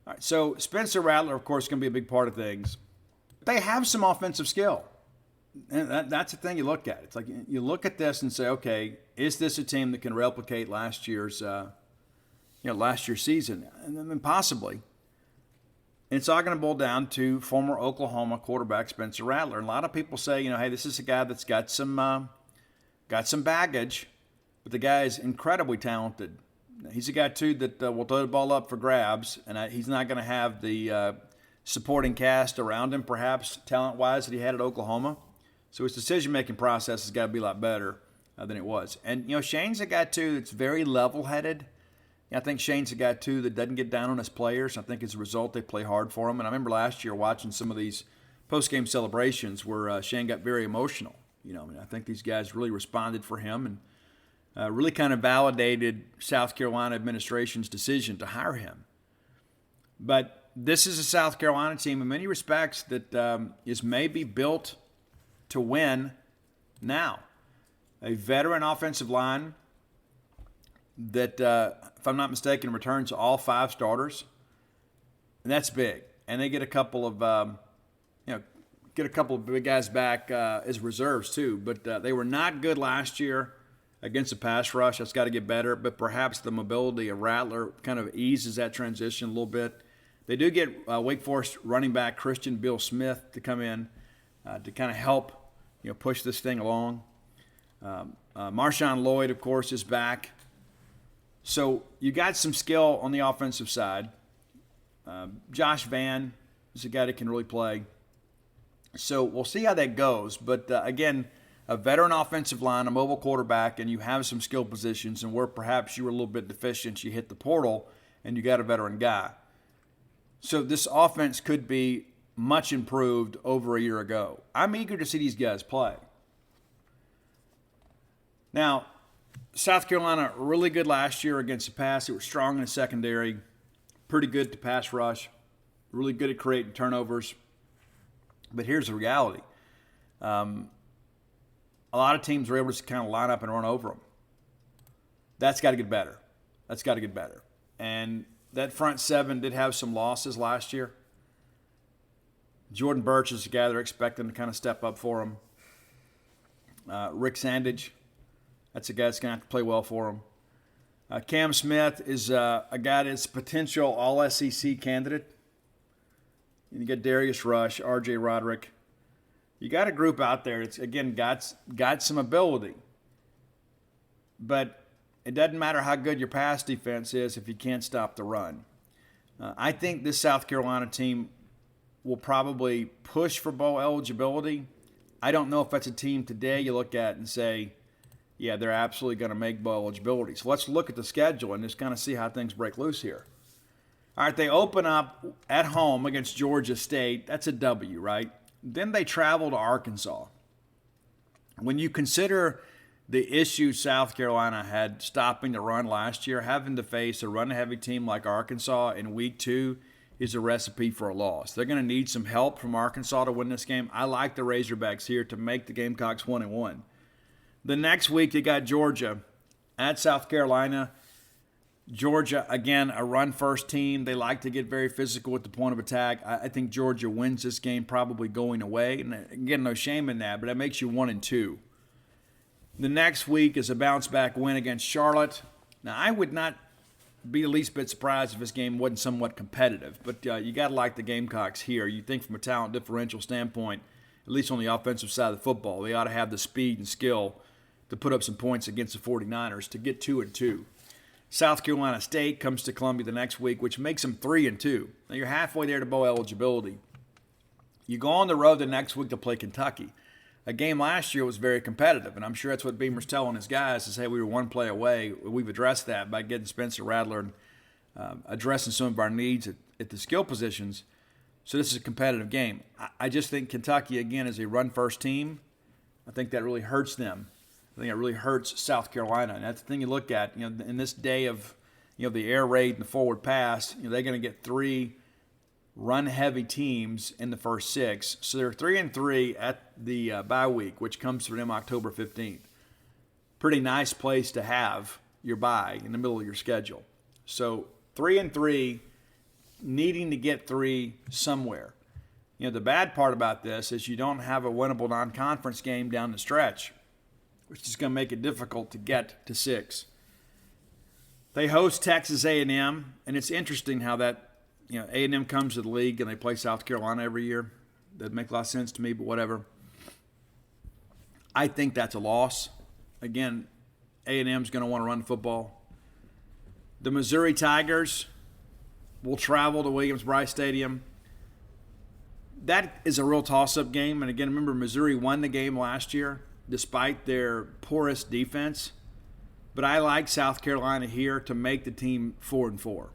All right, so Spencer Rattler, of course, is going to be a big part of things. They have some offensive skill. And that's the thing you look at. It's like you look at this and say, okay, is this a team that can replicate last year's season? And then possibly. And it's all going to boil down to former Oklahoma quarterback Spencer Rattler. And a lot of people say, hey, this is a guy that's got some baggage, but the guy is incredibly talented. He's a guy, too, that will throw the ball up for grabs, and he's not going to have the supporting cast around him, perhaps talent-wise, that he had at Oklahoma. So his decision-making process has got to be a lot better than it was. And, Shane's a guy, too, that's very level-headed. I think Shane's a guy, too, that doesn't get down on his players. I think as a result, they play hard for him. And I remember last year watching some of these post-game celebrations where Shane got very emotional. I think these guys really responded for him and really kind of validated South Carolina administration's decision to hire him. But this is a South Carolina team in many respects that is maybe built to win now. A veteran offensive line that, if I'm not mistaken, returns all 5 starters, and that's big. And they get a couple of, big guys back as reserves too. But they were not good last year against the pass rush. That's got to get better. But perhaps the mobility of Rattler kind of eases that transition a little bit. They do get Wake Forest running back Christian Bill Smith to come in to kind of help, push this thing along. Marshawn Lloyd, of course, is back. So you got some skill on the offensive side. Josh Vann is a guy that can really play. So we'll see how that goes. But again, a veteran offensive line, a mobile quarterback, and you have some skill positions, and where perhaps you were a little bit deficient, you hit the portal, and you got a veteran guy. So this offense could be much improved over a year ago. I'm eager to see these guys play. Now, South Carolina, really good last year against the pass. They were strong in the secondary, pretty good to pass rush, really good at creating turnovers. But here's the reality. A lot of teams were able to kind of line up and run over them. That's got to get better. And that front seven did have some losses last year. Jordan Birch is a guy they're expecting to kind of step up for him. Rick Sandage, that's a guy that's going to have to play well for him. Cam Smith is a guy that's a potential All-SEC candidate. And you got Darius Rush, R.J. Roderick. You got a group out there that's, again, got some ability. But it doesn't matter how good your pass defense is if you can't stop the run. I think this South Carolina team will probably push for bowl eligibility. I don't know if that's a team today you look at and say, yeah, they're absolutely going to make bowl eligibility. So let's look at the schedule and just kind of see how things break loose here. All right, they open up at home against Georgia State. That's a W, right? Then they travel to Arkansas. When you consider the issue South Carolina had stopping the run last year, having to face a run-heavy team like Arkansas in week 2 is a recipe for a loss. They're going to need some help from Arkansas to win this game. I like the Razorbacks here to make the Gamecocks 1-1. The next week, you got Georgia at South Carolina. Georgia, again, a run-first team. They like to get very physical at the point of attack. I think Georgia wins this game probably going away. And again, no shame in that, but that makes you 1-2. The next week is a bounce-back win against Charlotte. Now, I would not be the least bit surprised if this game wasn't somewhat competitive, but you got to like the Gamecocks here. You think from a talent differential standpoint, at least on the offensive side of the football, they ought to have the speed and skill to put up some points against the 49ers to get 2-2. South Carolina State comes to Columbia the next week, which makes them 3-2. Now you're halfway there to bowl eligibility. You go on the road the next week to play Kentucky. A game last year was very competitive, and I'm sure that's what Beamer's telling his guys is, hey, we were one play away. We've addressed that by getting Spencer Rattler and addressing some of our needs at the skill positions. So this is a competitive game. I just think Kentucky, again, is a run-first team. I think that really hurts them. I think it really hurts South Carolina, and that's the thing you look at. You know, in this day of the air raid and the forward pass, they're going to get 3 run-heavy teams in the first 6. So they're 3-3 at the bye week, which comes for them October 15th. Pretty nice place to have your bye in the middle of your schedule. So 3-3, needing to get 3 somewhere. The bad part about this is you don't have a winnable non-conference game down the stretch, which is going to make it difficult to get to 6. They host Texas A&M, and it's interesting how that, A&M comes to the league and they play South Carolina every year. Doesn't make a lot of sense to me, but whatever. I think that's a loss. Again, A&M's going to want to run the football. The Missouri Tigers will travel to Williams-Brice Stadium. That is a real toss-up game. And again, remember, Missouri won the game last year despite their poorest defense. But I like South Carolina here to make the team 4-4.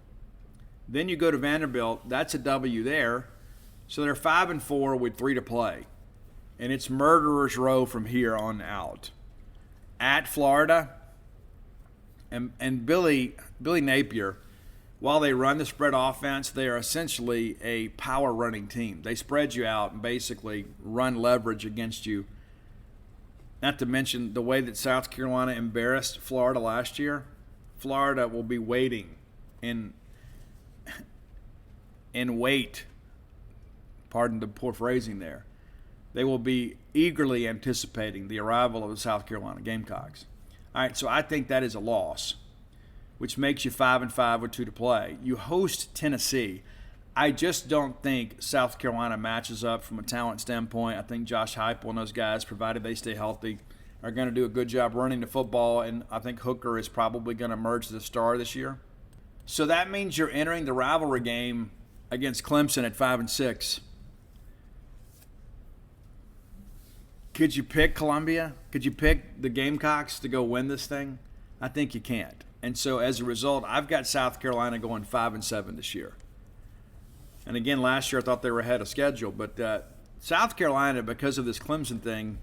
Then you go to Vanderbilt. That's a W there. So they're 5-4 with 3 to play. And it's murderer's row from here on out. At Florida, and Billy Napier, while they run the spread offense, they are essentially a power running team. They spread you out and basically run leverage against you. Not to mention the way that South Carolina embarrassed Florida last year. Florida will be waiting in wait. Pardon the poor phrasing there. They will be eagerly anticipating the arrival of the South Carolina Gamecocks. All right, so I think that is a loss, which makes you 5-5 with 2 to play. You host Tennessee. I just don't think South Carolina matches up from a talent standpoint. I think Josh Heupel and those guys, provided they stay healthy, are going to do a good job running the football, and I think Hooker is probably going to emerge as a star this year. So that means you're entering the rivalry game against Clemson at 5-6. Could you pick Columbia? Could you pick the Gamecocks to go win this thing? I think you can't. And so as a result, I've got South Carolina going 5-7 this year. And again, last year I thought they were ahead of schedule. But South Carolina, because of this Clemson thing,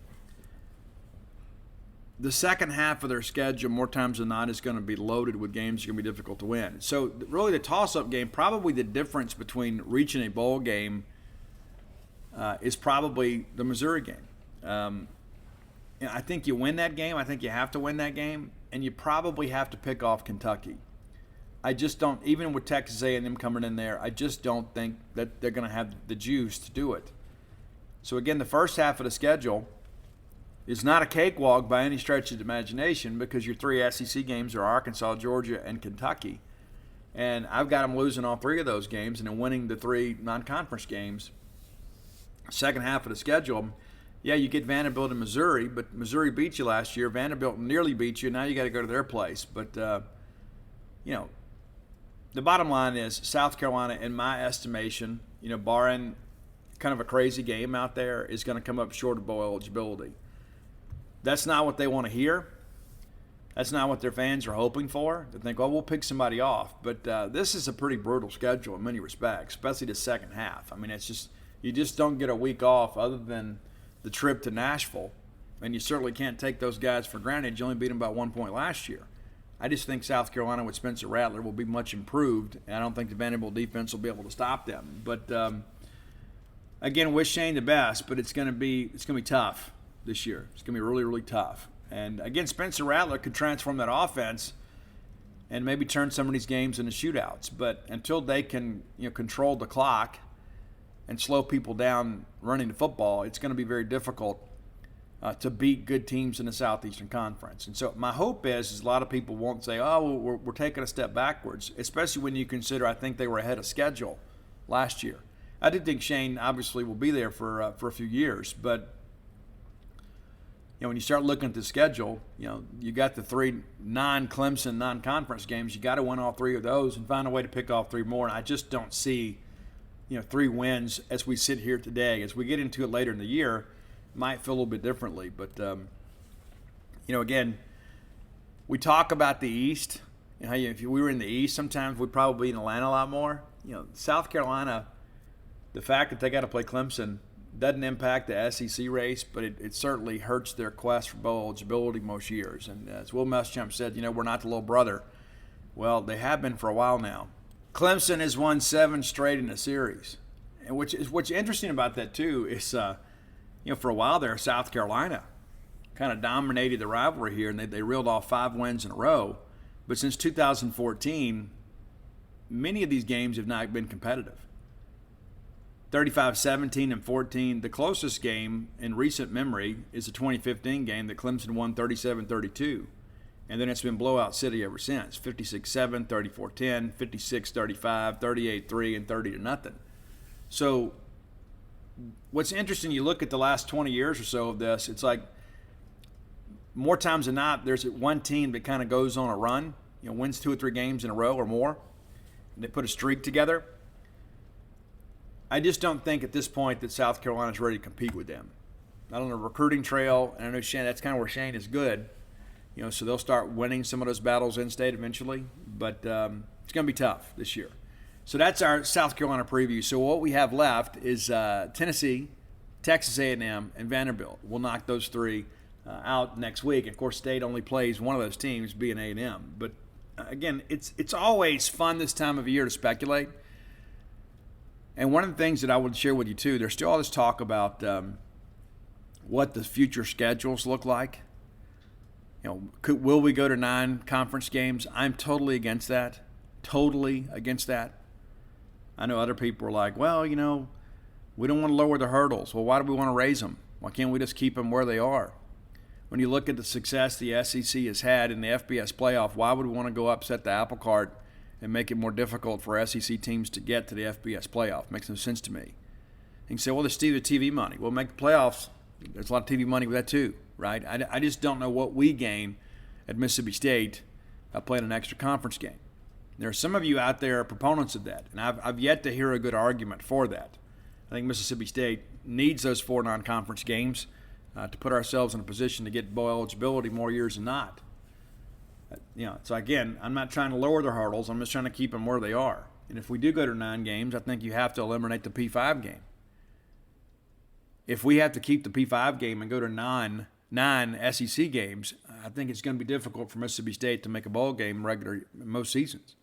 the second half of their schedule, more times than not, is going to be loaded with games that are going to be difficult to win. So really the toss-up game, probably the difference between reaching a bowl game is probably the Missouri game. I think you win that game. I think you have to win that game, and you probably have to pick off Kentucky. I just don't, even with Texas A&M coming in there, I just don't think that they're going to have the juice to do it. So again, the first half of the schedule is not a cakewalk by any stretch of the imagination, because your three SEC games are Arkansas, Georgia, and Kentucky. And I've got them losing all three of those games and then winning the three non-conference games. Second half of the schedule, yeah, you get Vanderbilt and Missouri, but Missouri beat you last year. Vanderbilt nearly beat you. Now you got to go to their place. But, the bottom line is South Carolina, in my estimation, barring kind of a crazy game out there, is going to come up short of bowl eligibility. That's not what they want to hear. That's not what their fans are hoping for. They think, we'll pick somebody off. But this is a pretty brutal schedule in many respects, especially the second half. I mean, you just don't get a week off other than the trip to Nashville, and you certainly can't take those guys for granted. You only beat them by 1 point last year. I just think South Carolina with Spencer Rattler will be much improved, and I don't think the Vanderbilt defense will be able to stop them. But again, wish Shane the best, but it's going to be tough this year. It's going to be really, really tough. And again, Spencer Rattler could transform that offense and maybe turn some of these games into shootouts. But until they can control the clock and slow people down running the football, it's going to be very difficult to beat good teams in the Southeastern Conference. And so my hope is a lot of people won't say, we're taking a step backwards, especially when you consider I think they were ahead of schedule last year. I do think Shane obviously will be there for a few years, but when you start looking at the schedule, you got the three non-Clemson, non-conference games. You got to win all three of those and find a way to pick off three more. And I just don't see three wins as we sit here today. As we get into it later in the year, it might feel a little bit differently. But, again, we talk about the East. If we were in the East, sometimes we'd probably be in Atlanta a lot more. South Carolina, the fact that they got to play Clemson doesn't impact the SEC race, but it certainly hurts their quest for bowl eligibility most years. And as Will Muschamp said, we're not the little brother. Well, they have been for a while now. Clemson has won 7 straight in the series, and what's interesting about that too is, for a while there, South Carolina kind of dominated the rivalry here, and they reeled off 5 wins in a row. But since 2014, many of these games have not been competitive. 35-17 and 14. The closest game in recent memory is the 2015 game that Clemson won 37-32. And then it's been blowout city ever since. 56-7, 34-10, 56-35, 38-3, and 30-0. So what's interesting, you look at the last 20 years or so of this, it's like more times than not, there's one team that kind of goes on a run, wins 2 or 3 games in a row or more, and they put a streak together. I just don't think at this point that South Carolina is ready to compete with them. Not on the recruiting trail, and I know Shane, that's kind of where Shane is good. So they'll start winning some of those battles in state eventually, but it's going to be tough this year. So that's our South Carolina preview. So what we have left is Tennessee, Texas A&M, and Vanderbilt. We'll knock those 3 out next week. Of course, State only plays one of those teams, being A&M. But again, it's always fun this time of year to speculate. And one of the things that I would share with you too, there's still all this talk about what the future schedules look like. Will we go to 9 conference games? I'm totally against that. Totally against that. I know other people are like, well, we don't want to lower the hurdles. Well, why do we want to raise them? Why can't we just keep them where they are? When you look at the success the SEC has had in the FBS playoff, why would we want to go upset the apple cart and make it more difficult for SEC teams to get to the FBS playoff? Makes no sense to me. You can say, well, there's TV money. Well, make the playoffs. There's a lot of TV money with that too, right? I just don't know what we gain at Mississippi State playing an extra conference game. There are some of you out there proponents of that, and I've yet to hear a good argument for that. I think Mississippi State needs those 4 non-conference games to put ourselves in a position to get bowl eligibility more years than not. So again, I'm not trying to lower their hurdles. I'm just trying to keep them where they are. And if we do go to 9 games, I think you have to eliminate the P5 game. If we have to keep the P5 game and go to nine SEC games, I think it's going to be difficult for Mississippi State to make a bowl game regular most seasons.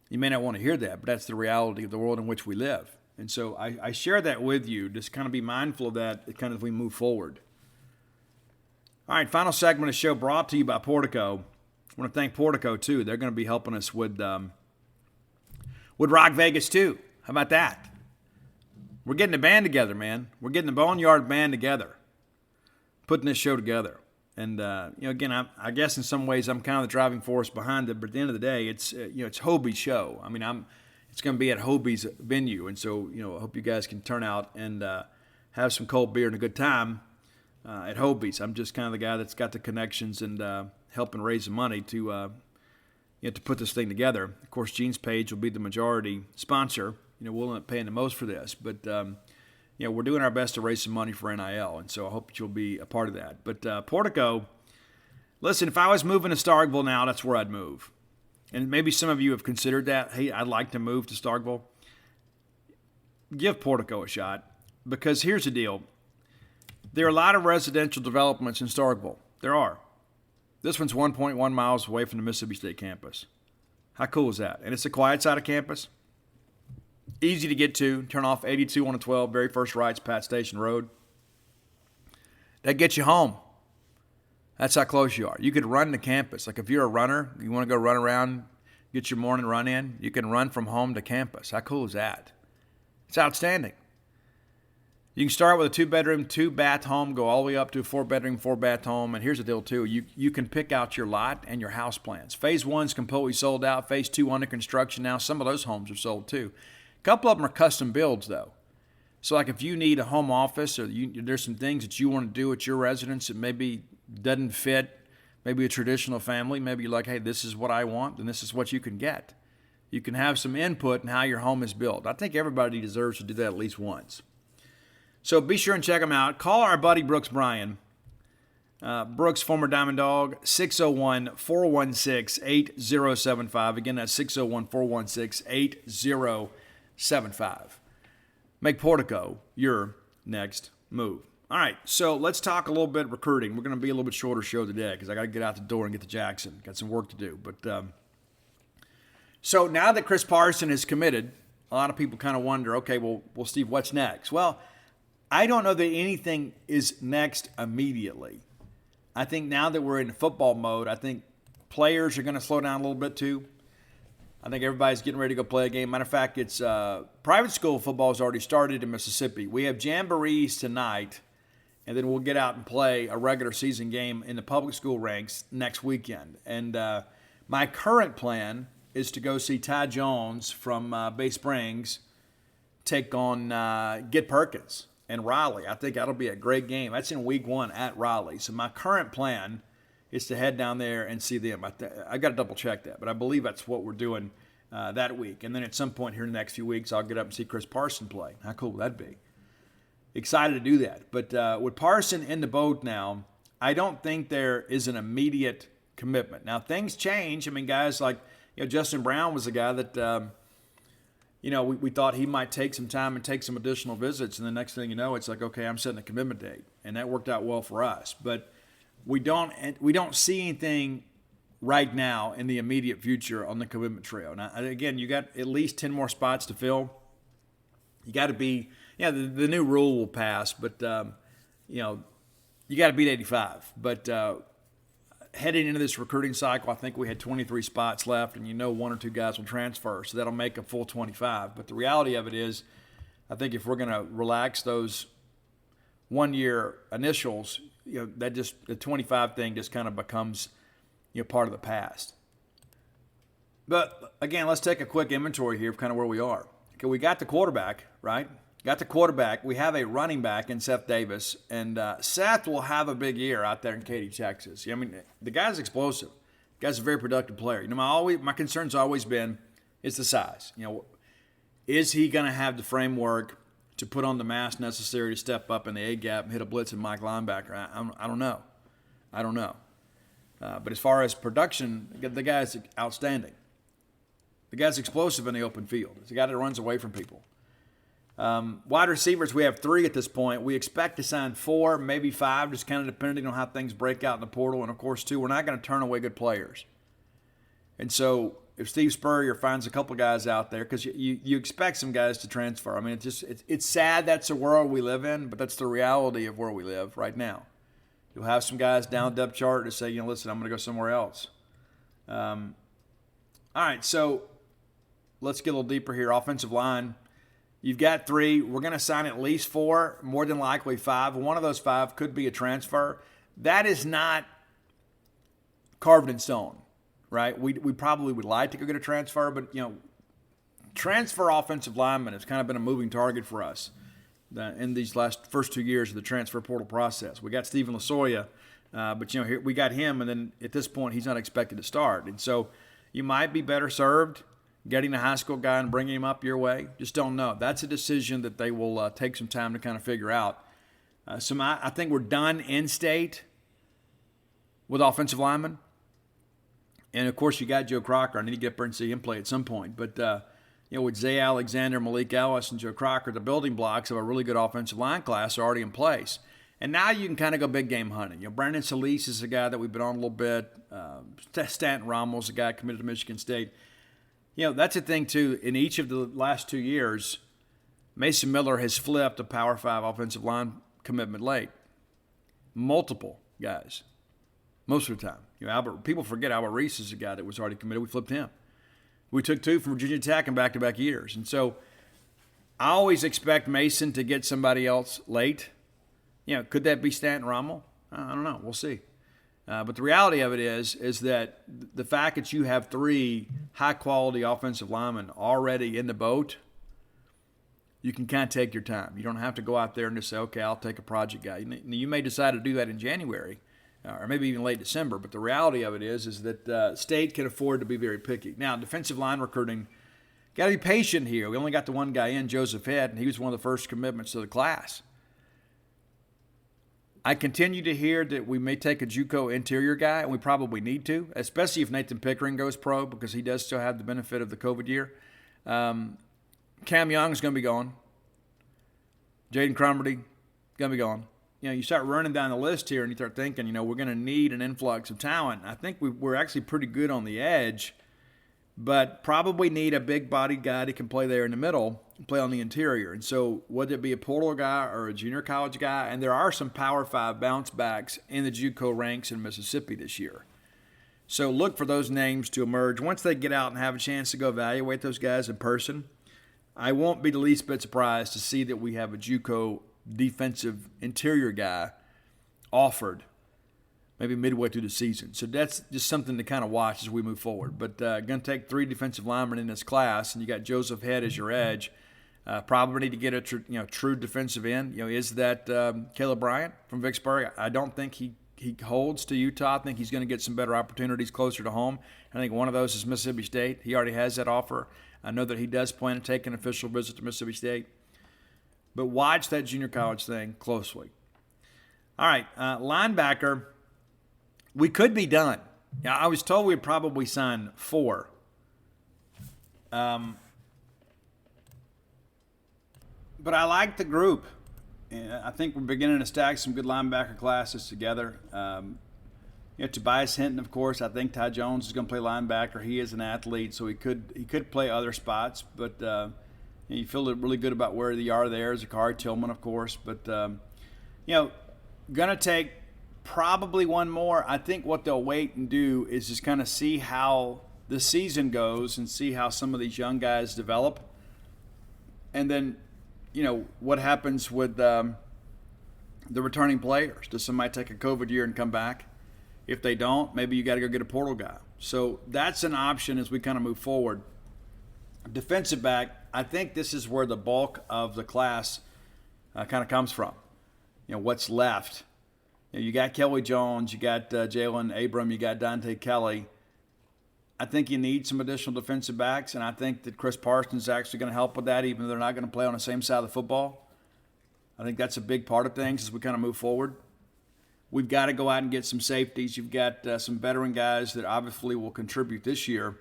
You may not want to hear that, but that's the reality of the world in which we live. And so I share that with you. Just kind of be mindful of that kind of as we move forward. All right, final segment of the show brought to you by Portico. I want to thank Portico, too. They're going to be helping us with Rock Vegas, too. How about that? We're getting a band together, man. We're getting the Boneyard band together, putting this show together. And, again, I guess in some ways I'm kind of the driving force behind it, but at the end of the day, it's Hobie's show. I mean, it's going to be at Hobie's venue, and so, I hope you guys can turn out and have some cold beer and a good time at Hobie's. I'm just kind of the guy that's got the connections and helping raise the money to put this thing together. Of course, Desean Page will be the majority sponsor. We'll end up paying the most for this, but we're doing our best to raise some money for NIL, and so I hope that you'll be a part of that. But Portico, listen, if I was moving to Starkville now, that's where I'd move. And maybe some of you have considered that. Hey, I'd like to move to Starkville. Give Portico a shot, because here's the deal. There are a lot of residential developments in Starkville. There are. This one's 1.1 miles away from the Mississippi State campus. How cool is that? And it's the quiet side of campus. Easy to get to. Turn off 82 on a 12, very first right's Pat Station Road. That gets you home. That's how close you are. You could run to campus. Like if you're a runner, you want to go run around, get your morning run in, you can run from home to campus. How cool is that? It's outstanding. You can start with a 2-bedroom, 2-bath home, go all the way up to a 4-bedroom, 4-bath home. And here's the deal, too. You can pick out your lot and your house plans. Phase 1's completely sold out. Phase 2 under construction now. Some of those homes are sold, too. A couple of them are custom builds, though. So, like if you need a home office or there's some things that you want to do at your residence that maybe doesn't fit maybe a traditional family, maybe you're like, hey, this is what I want, and this is what you can get. You can have some input in how your home is built. I think everybody deserves to do that at least once. So be sure and check them out. Call our buddy Brooks Bryan. Brooks, former Diamond Dog, 601-416-8075. Again, that's 601-416-8075. Make Portico your next move. All right, so let's talk a little bit recruiting. We're going to be a little bit shorter show today because I got to get out the door and get to Jackson. Got some work to do. But so now that Chris Parson is committed, a lot of people kind of wonder, okay, well, Steve, what's next? Well, I don't know that anything is next immediately. I think now that we're in football mode, I think players are going to slow down a little bit too. I think everybody's getting ready to go play a game. Matter of fact, it's private school football has already started in Mississippi. We have jamborees tonight, and then we'll get out and play a regular season game in the public school ranks next weekend. And my current plan is to go see Ty Jones from Bay Springs take on Get Perkins and Raleigh. I think that'll be a great game. That's in week 1 at Raleigh. So my current plan is to head down there and see them. I got to double check that, but I believe that's what we're doing that week. And then at some point here in the next few weeks, I'll get up and see Chris Parson play. How cool would that be? Excited to do that. But with Parson in the boat now, I don't think there is an immediate commitment. Now, things change. I mean, guys like Justin Brown was a guy that we thought he might take some time and take some additional visits, and the next thing you know, it's like, okay, I'm setting a commitment date, and that worked out well for us. But we don't see anything right now in the immediate future on the commitment trail. Now, again, you got at least 10 more spots to fill. You got to be, the new rule will pass, but you got to beat 85. But heading into this recruiting cycle, I think we had 23 spots left, and 1 or 2 guys will transfer, so that'll make a full 25. But the reality of it is, I think if we're going to relax those one-year initials, that just the 25 thing just kind of becomes part of the past. But again, let's take a quick inventory here of kind of where we are. Okay, we got the quarterback, right? Got the quarterback. We have a running back in Seth Davis, and Seth will have a big year out there in Katy, Texas. I mean, the guy's explosive. The guy's a very productive player. My concern's always been is the size. Is he going to have the framework to put on the mass necessary to step up in the A gap and hit a blitz and Mike linebacker? I don't know. But as far as production, the guy's outstanding. The guy's explosive in the open field. It's a guy that runs away from people. Wide receivers, we have 3 at this point. We expect to sign 4, maybe 5, just kind of depending on how things break out in the portal. And, of course, too, we're not going to turn away good players. And so if Steve Spurrier finds a couple guys out there, because you expect some guys to transfer. I mean, it's sad that's the world we live in, but that's the reality of where we live right now. You'll have some guys down the depth chart to say, listen, I'm going to go somewhere else. All right, so let's get a little deeper here. Offensive line. You've got 3. We're going to sign at least 4, more than likely 5. One of those 5 could be a transfer. That is not carved in stone, right? We probably would like to go get a transfer, but, transfer offensive linemen has kind of been a moving target for us in these first 2 years of the transfer portal process. We got Stephen Lasoya, but, here we got him, and then at this point he's not expected to start. And so you might be better served getting a high school guy and bringing him up your way. Just don't know. That's a decision that they will take some time to kind of figure out. I think we're done in state with offensive linemen. And, of course, you got Joe Crocker. I need to get up there and see him play at some point. But, with Zay Alexander, Malik Ellis, and Joe Crocker, the building blocks of a really good offensive line class are already in place. And now you can kind of go big game hunting. Brandon Solis is a guy that we've been on a little bit. Stanton Ramos, a guy committed to Michigan State. That's the thing, too. In each of the last 2 years, Mason Miller has flipped a Power 5 offensive line commitment late. Multiple guys. Most of the time. People forget Albert Reese is a guy that was already committed. We flipped him. We took 2 from Virginia Tech in back-to-back years. And so I always expect Mason to get somebody else late. Could that be Stanton Ramos? I don't know. We'll see. But the reality of it is that the fact that you have 3 high-quality offensive linemen already in the boat, you can kind of take your time. You don't have to go out there and just say, okay, I'll take a project guy. You may decide to do that in January or maybe even late December. But the reality of it is that State can afford to be very picky. Now, defensive line recruiting, got to be patient here. We only got the one guy in, Joseph Head, and he was one of the first commitments to the class. I continue to hear that we may take a JUCO interior guy, and we probably need to, especially if Nathan Pickering goes pro because he does still have the benefit of the COVID year. Cam Young is going to be gone. Jaden Crumberty going to be gone. You start running down the list here and you start thinking, we're going to need an influx of talent. I think we're actually pretty good on the edge, but probably need a big-bodied guy that can play there in the middle, play on the interior. And so whether it be a portal guy or a junior college guy, and there are some Power 5 bounce backs in the JUCO ranks in Mississippi this year. So look for those names to emerge. Once they get out and have a chance to go evaluate those guys in person, I won't be the least bit surprised to see that we have a JUCO defensive interior guy offered maybe midway through the season. So that's just something to kind of watch as we move forward. But going to take 3 defensive linemen in this class, and you got Joseph Head as your edge. Probably need to get a true defensive end. Is that Caleb Bryant from Vicksburg? I don't think he holds to Utah. I think he's going to get some better opportunities closer to home. I think one of those is Mississippi State. He already has that offer. I know that he does plan to take an official visit to Mississippi State. But watch that junior college thing closely. All right, linebacker, we could be done. I was told we'd probably sign 4. But I like the group. I think we're beginning to stack some good linebacker classes together. Tobias Hinton, of course. I think Ty Jones is going to play linebacker. He is an athlete, so he could play other spots. But you feel really good about where they are there. Zachary Tillman, of course. But, going to take probably one more. I think what they'll wait and do is just kind of see how the season goes and see how some of these young guys develop. And then, what happens with the returning players. Does somebody take a COVID year and come back? If they don't, maybe you got to go get a portal guy. So that's an option as we kind of move forward. Defensive back, I think this is where the bulk of the class kind of comes from. What's left. You got Kelly Jones, you got Jalen Abram, you got Dante Kelly. I think you need some additional defensive backs, and I think that Chris Parsons is actually going to help with that, even though they're not going to play on the same side of the football. I think that's a big part of things as we kind of move forward. We've got to go out and get some safeties. You've got some veteran guys that obviously will contribute this year,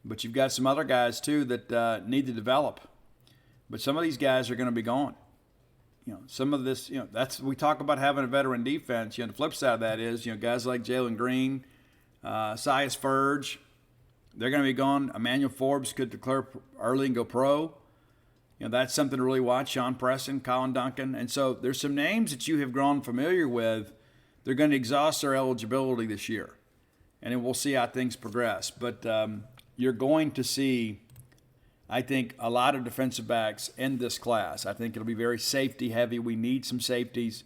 but you've got some other guys too that need to develop. But some of these guys are going to be gone. Some of this, that's we talk about having a veteran defense. The flip side of that is, guys like Jalen Green, Sias Furge, they're going to be gone. Emmanuel Forbes could declare early and go pro. That's something to really watch. Sean Preston, Colin Duncan. And so there's some names that you have grown familiar with. They're going to exhaust their eligibility this year. And then we'll see how things progress. But you're going to see, I think, a lot of defensive backs in this class. I think it'll be very safety heavy. We need some safeties.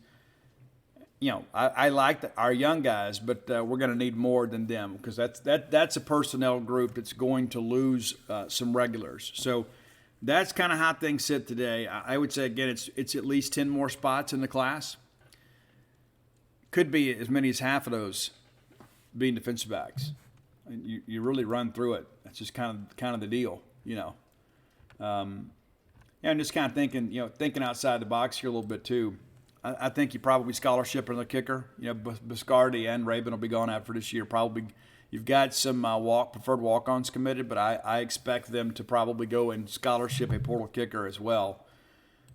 I like our young guys, but we're going to need more than them because that's a personnel group that's going to lose some regulars. So that's kind of how things sit today. I would say, again, it's at least 10 more spots in the class. Could be as many as half of those being defensive backs. And you really run through it. That's just kind of the deal, I'm just kind of thinking outside the box here a little bit too. I think you probably scholarship in the kicker. Biscardi and Rabin will be gone after this year. Probably you've got some preferred walk-ons committed, but I expect them to probably go and scholarship a portal kicker as well.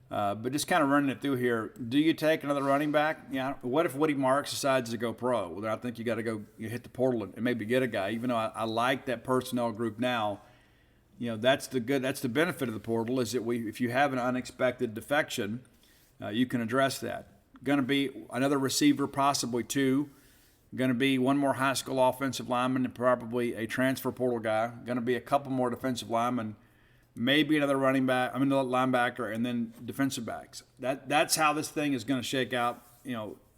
But just kind of running it through here, do you take another running back? What if Woody Marks decides to go pro? Well, then I think you got to go hit the portal and maybe get a guy. Even though I like that personnel group now, that's the benefit of the portal is that if you have an unexpected defection, you can address that. Going to be another receiver, possibly two. Going to be one more high school offensive lineman and probably a transfer portal guy. Going to be a couple more defensive linemen, maybe another linebacker, and then defensive backs. That's how this thing is going to shake out,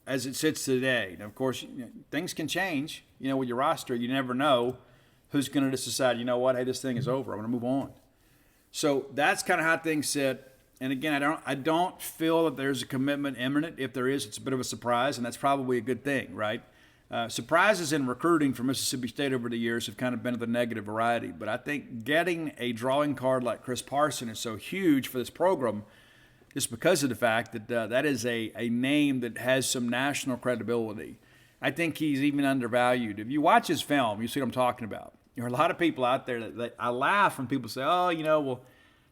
as it sits today. Now, of course, things can change, with your roster. You never know who's going to just decide, hey, this thing is over. I'm going to move on. So that's kind of how things sit. And again, I don't feel that there's a commitment imminent. If there is, it's a bit of a surprise, and that's probably a good thing, right? Surprises in recruiting for Mississippi State over the years have kind of been of the negative variety. But I think getting a drawing card like Chris Parson is so huge for this program just because of the fact that that is a name that has some national credibility. I think he's even undervalued. If you watch his film, you see what I'm talking about. There are a lot of people out there that I laugh when people say, well,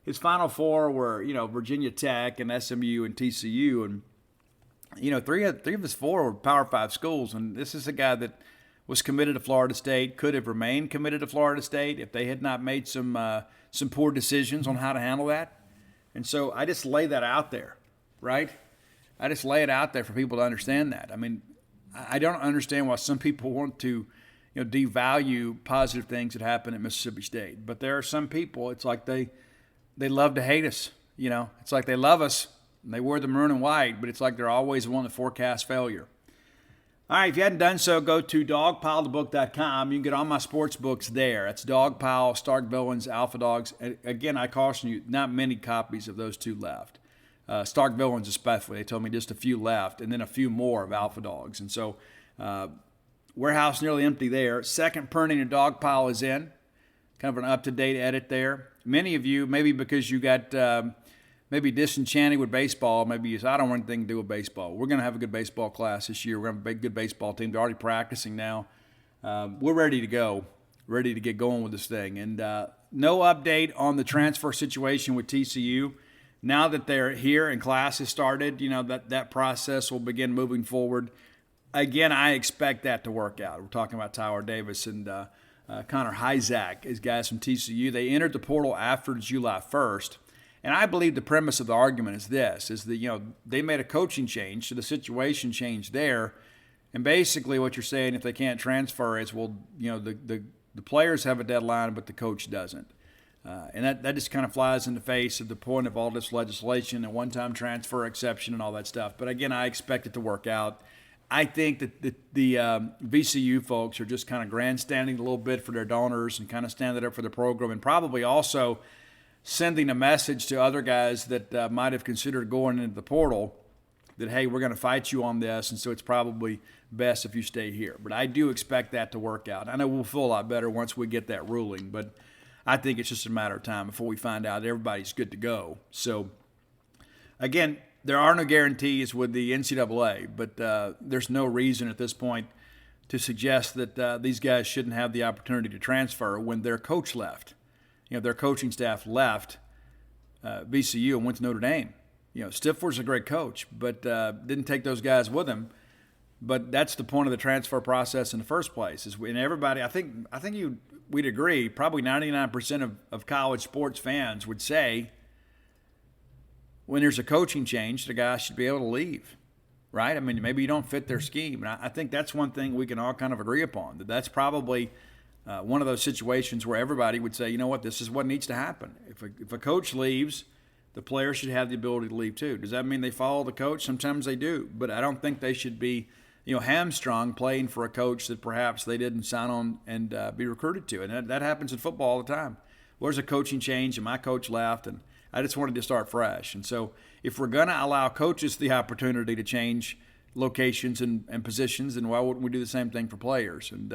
his Final Four were, Virginia Tech and SMU and TCU. And, three of his four were Power 5 schools. And this is a guy that was committed to Florida State, could have remained committed to Florida State if they had not made some poor decisions on how to handle that. And so I just lay that out there, right? I just lay it out there for people to understand that. I mean, I don't understand why some people want to, devalue positive things that happen at Mississippi State. But there are some people, it's like they love to hate us. It's like they love us and they wear the maroon and white, but it's like they're always wanting to forecast failure. All right, if you hadn't done so, go to dogpilethebook.com. You can get all my sports books there. That's Dogpile, Stark Villains, Alpha Dogs. Again, I caution you, not many copies of those two left. Stark Villains especially. They told me just a few left, and then a few more of Alpha Dogs. And so warehouse nearly empty there. Second printing of Dogpile is in. Kind of an up-to-date edit there. Many of you, maybe because you got maybe disenchanted with baseball, maybe you say, I don't want anything to do with baseball. We're going to have a good baseball class this year. We're going to have a good baseball team. They're already practicing now. We're ready to go, ready to get going with this thing. And no update on the transfer situation with TCU. Now that they're here and class has started, that process will begin moving forward. Again, I expect that to work out. We're talking about Tyler Davis and Connor Hyzak as guys from TCU. They entered the portal after July 1st. And I believe the premise of the argument is this, is that, they made a coaching change, so the situation changed there. And basically what you're saying, if they can't transfer, is, well, the players have a deadline, but the coach doesn't. And that just kind of flies in the face of the point of all this legislation, a one-time transfer exception and all that stuff. But again, I expect it to work out. I think that the VCU folks are just kind of grandstanding a little bit for their donors and kind of standing up for the program, and probably also sending a message to other guys that might have considered going into the portal that, hey, we're going to fight you on this, and so it's probably best if you stay here. But I do expect that to work out. I know we'll feel a lot better once we get that ruling, but I think it's just a matter of time before we find out everybody's good to go. So, again, there are no guarantees with the NCAA, but there's no reason at this point to suggest that these guys shouldn't have the opportunity to transfer when their coach left. Their coaching staff left VCU and went to Notre Dame. Stifler's a great coach, but didn't take those guys with him. But that's the point of the transfer process in the first place. And everybody, I think we'd agree, probably 99% of college sports fans would say, when there's a coaching change, the guy should be able to leave, right? I mean, maybe you don't fit their scheme. And I think that's one thing we can all kind of agree upon, that's probably one of those situations where everybody would say, you know what, this is what needs to happen. If a coach leaves, the player should have the ability to leave too. Does that mean they follow the coach? Sometimes they do, but I don't think they should be, hamstrung playing for a coach that perhaps they didn't sign on and be recruited to. And that happens in football all the time. Well, there's a coaching change and my coach left and I just wanted to start fresh. And so if we're going to allow coaches the opportunity to change locations and positions, then why wouldn't we do the same thing for players? And,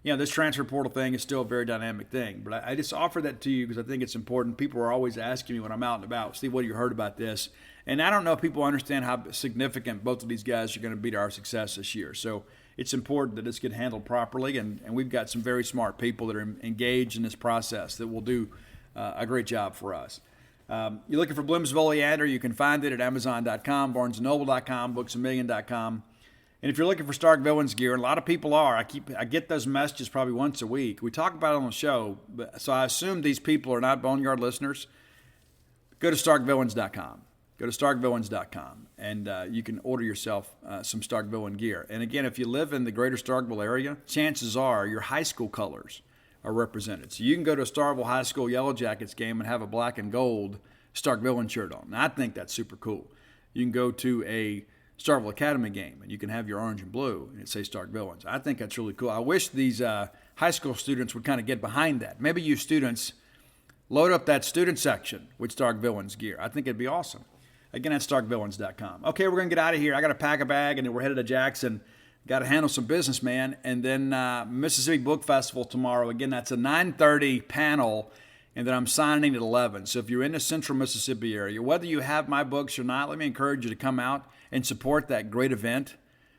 this transfer portal thing is still a very dynamic thing. But I just offer that to you because I think it's important. People are always asking me when I'm out and about, Steve, what have you heard about this? And I don't know if people understand how significant both of these guys are going to be to our success this year. So it's important that this get handled properly. And we've got some very smart people that are engaged in this process that will do a great job for us. You're looking for Bloom's Oleander, you can find it at Amazon.com, BarnesandNoble.com, BooksAMillion.com. And if you're looking for Stark Villains gear, and a lot of people are, I get those messages probably once a week. We talk about it on the show, so I assume these people are not Boneyard listeners. Go to StarkVillains.com. Go to StarkVillains.com, and you can order yourself some Stark Villain gear. And again, if you live in the greater Starkville area, chances are your high school colors are represented. So you can go to a Starkville High School Yellow Jackets game and have a black and gold Stark Villain shirt on. And I think that's super cool. You can go to a Starkville Academy game and you can have your orange and blue and it says Stark Villains. I think that's really cool. I wish these high school students would kind of get behind that. Maybe you students load up that student section with Stark Villains gear. I think it'd be awesome. Again, that's StarkVillains.com. Okay, we're going to get out of here. I got to pack a bag and then we're headed to Jackson. Got to handle some business, man. And then Mississippi Book Festival tomorrow. Again, that's a 9:30 panel, and then I'm signing at 11. So if you're in the central Mississippi area, whether you have my books or not, let me encourage you to come out and support that great event.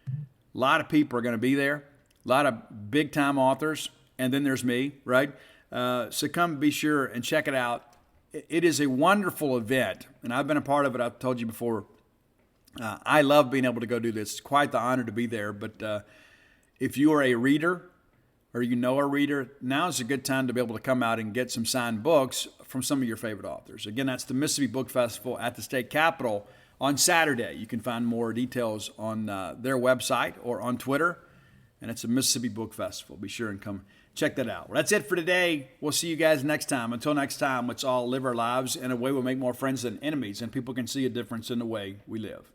A lot of people are going to be there, a lot of big-time authors, and then there's me, right? So come be sure and check it out. It is a wonderful event, and I've been a part of it. I've told you before. I love being able to go do this. It's quite the honor to be there. But if you are a reader or you know a reader, now is a good time to be able to come out and get some signed books from some of your favorite authors. Again, that's the Mississippi Book Festival at the state capitol on Saturday. You can find more details on their website or on Twitter. And it's a Mississippi Book Festival. Be sure and come check that out. Well, that's it for today. We'll see you guys next time. Until next time, let's all live our lives in a way we'll make more friends than enemies, and people can see a difference in the way we live.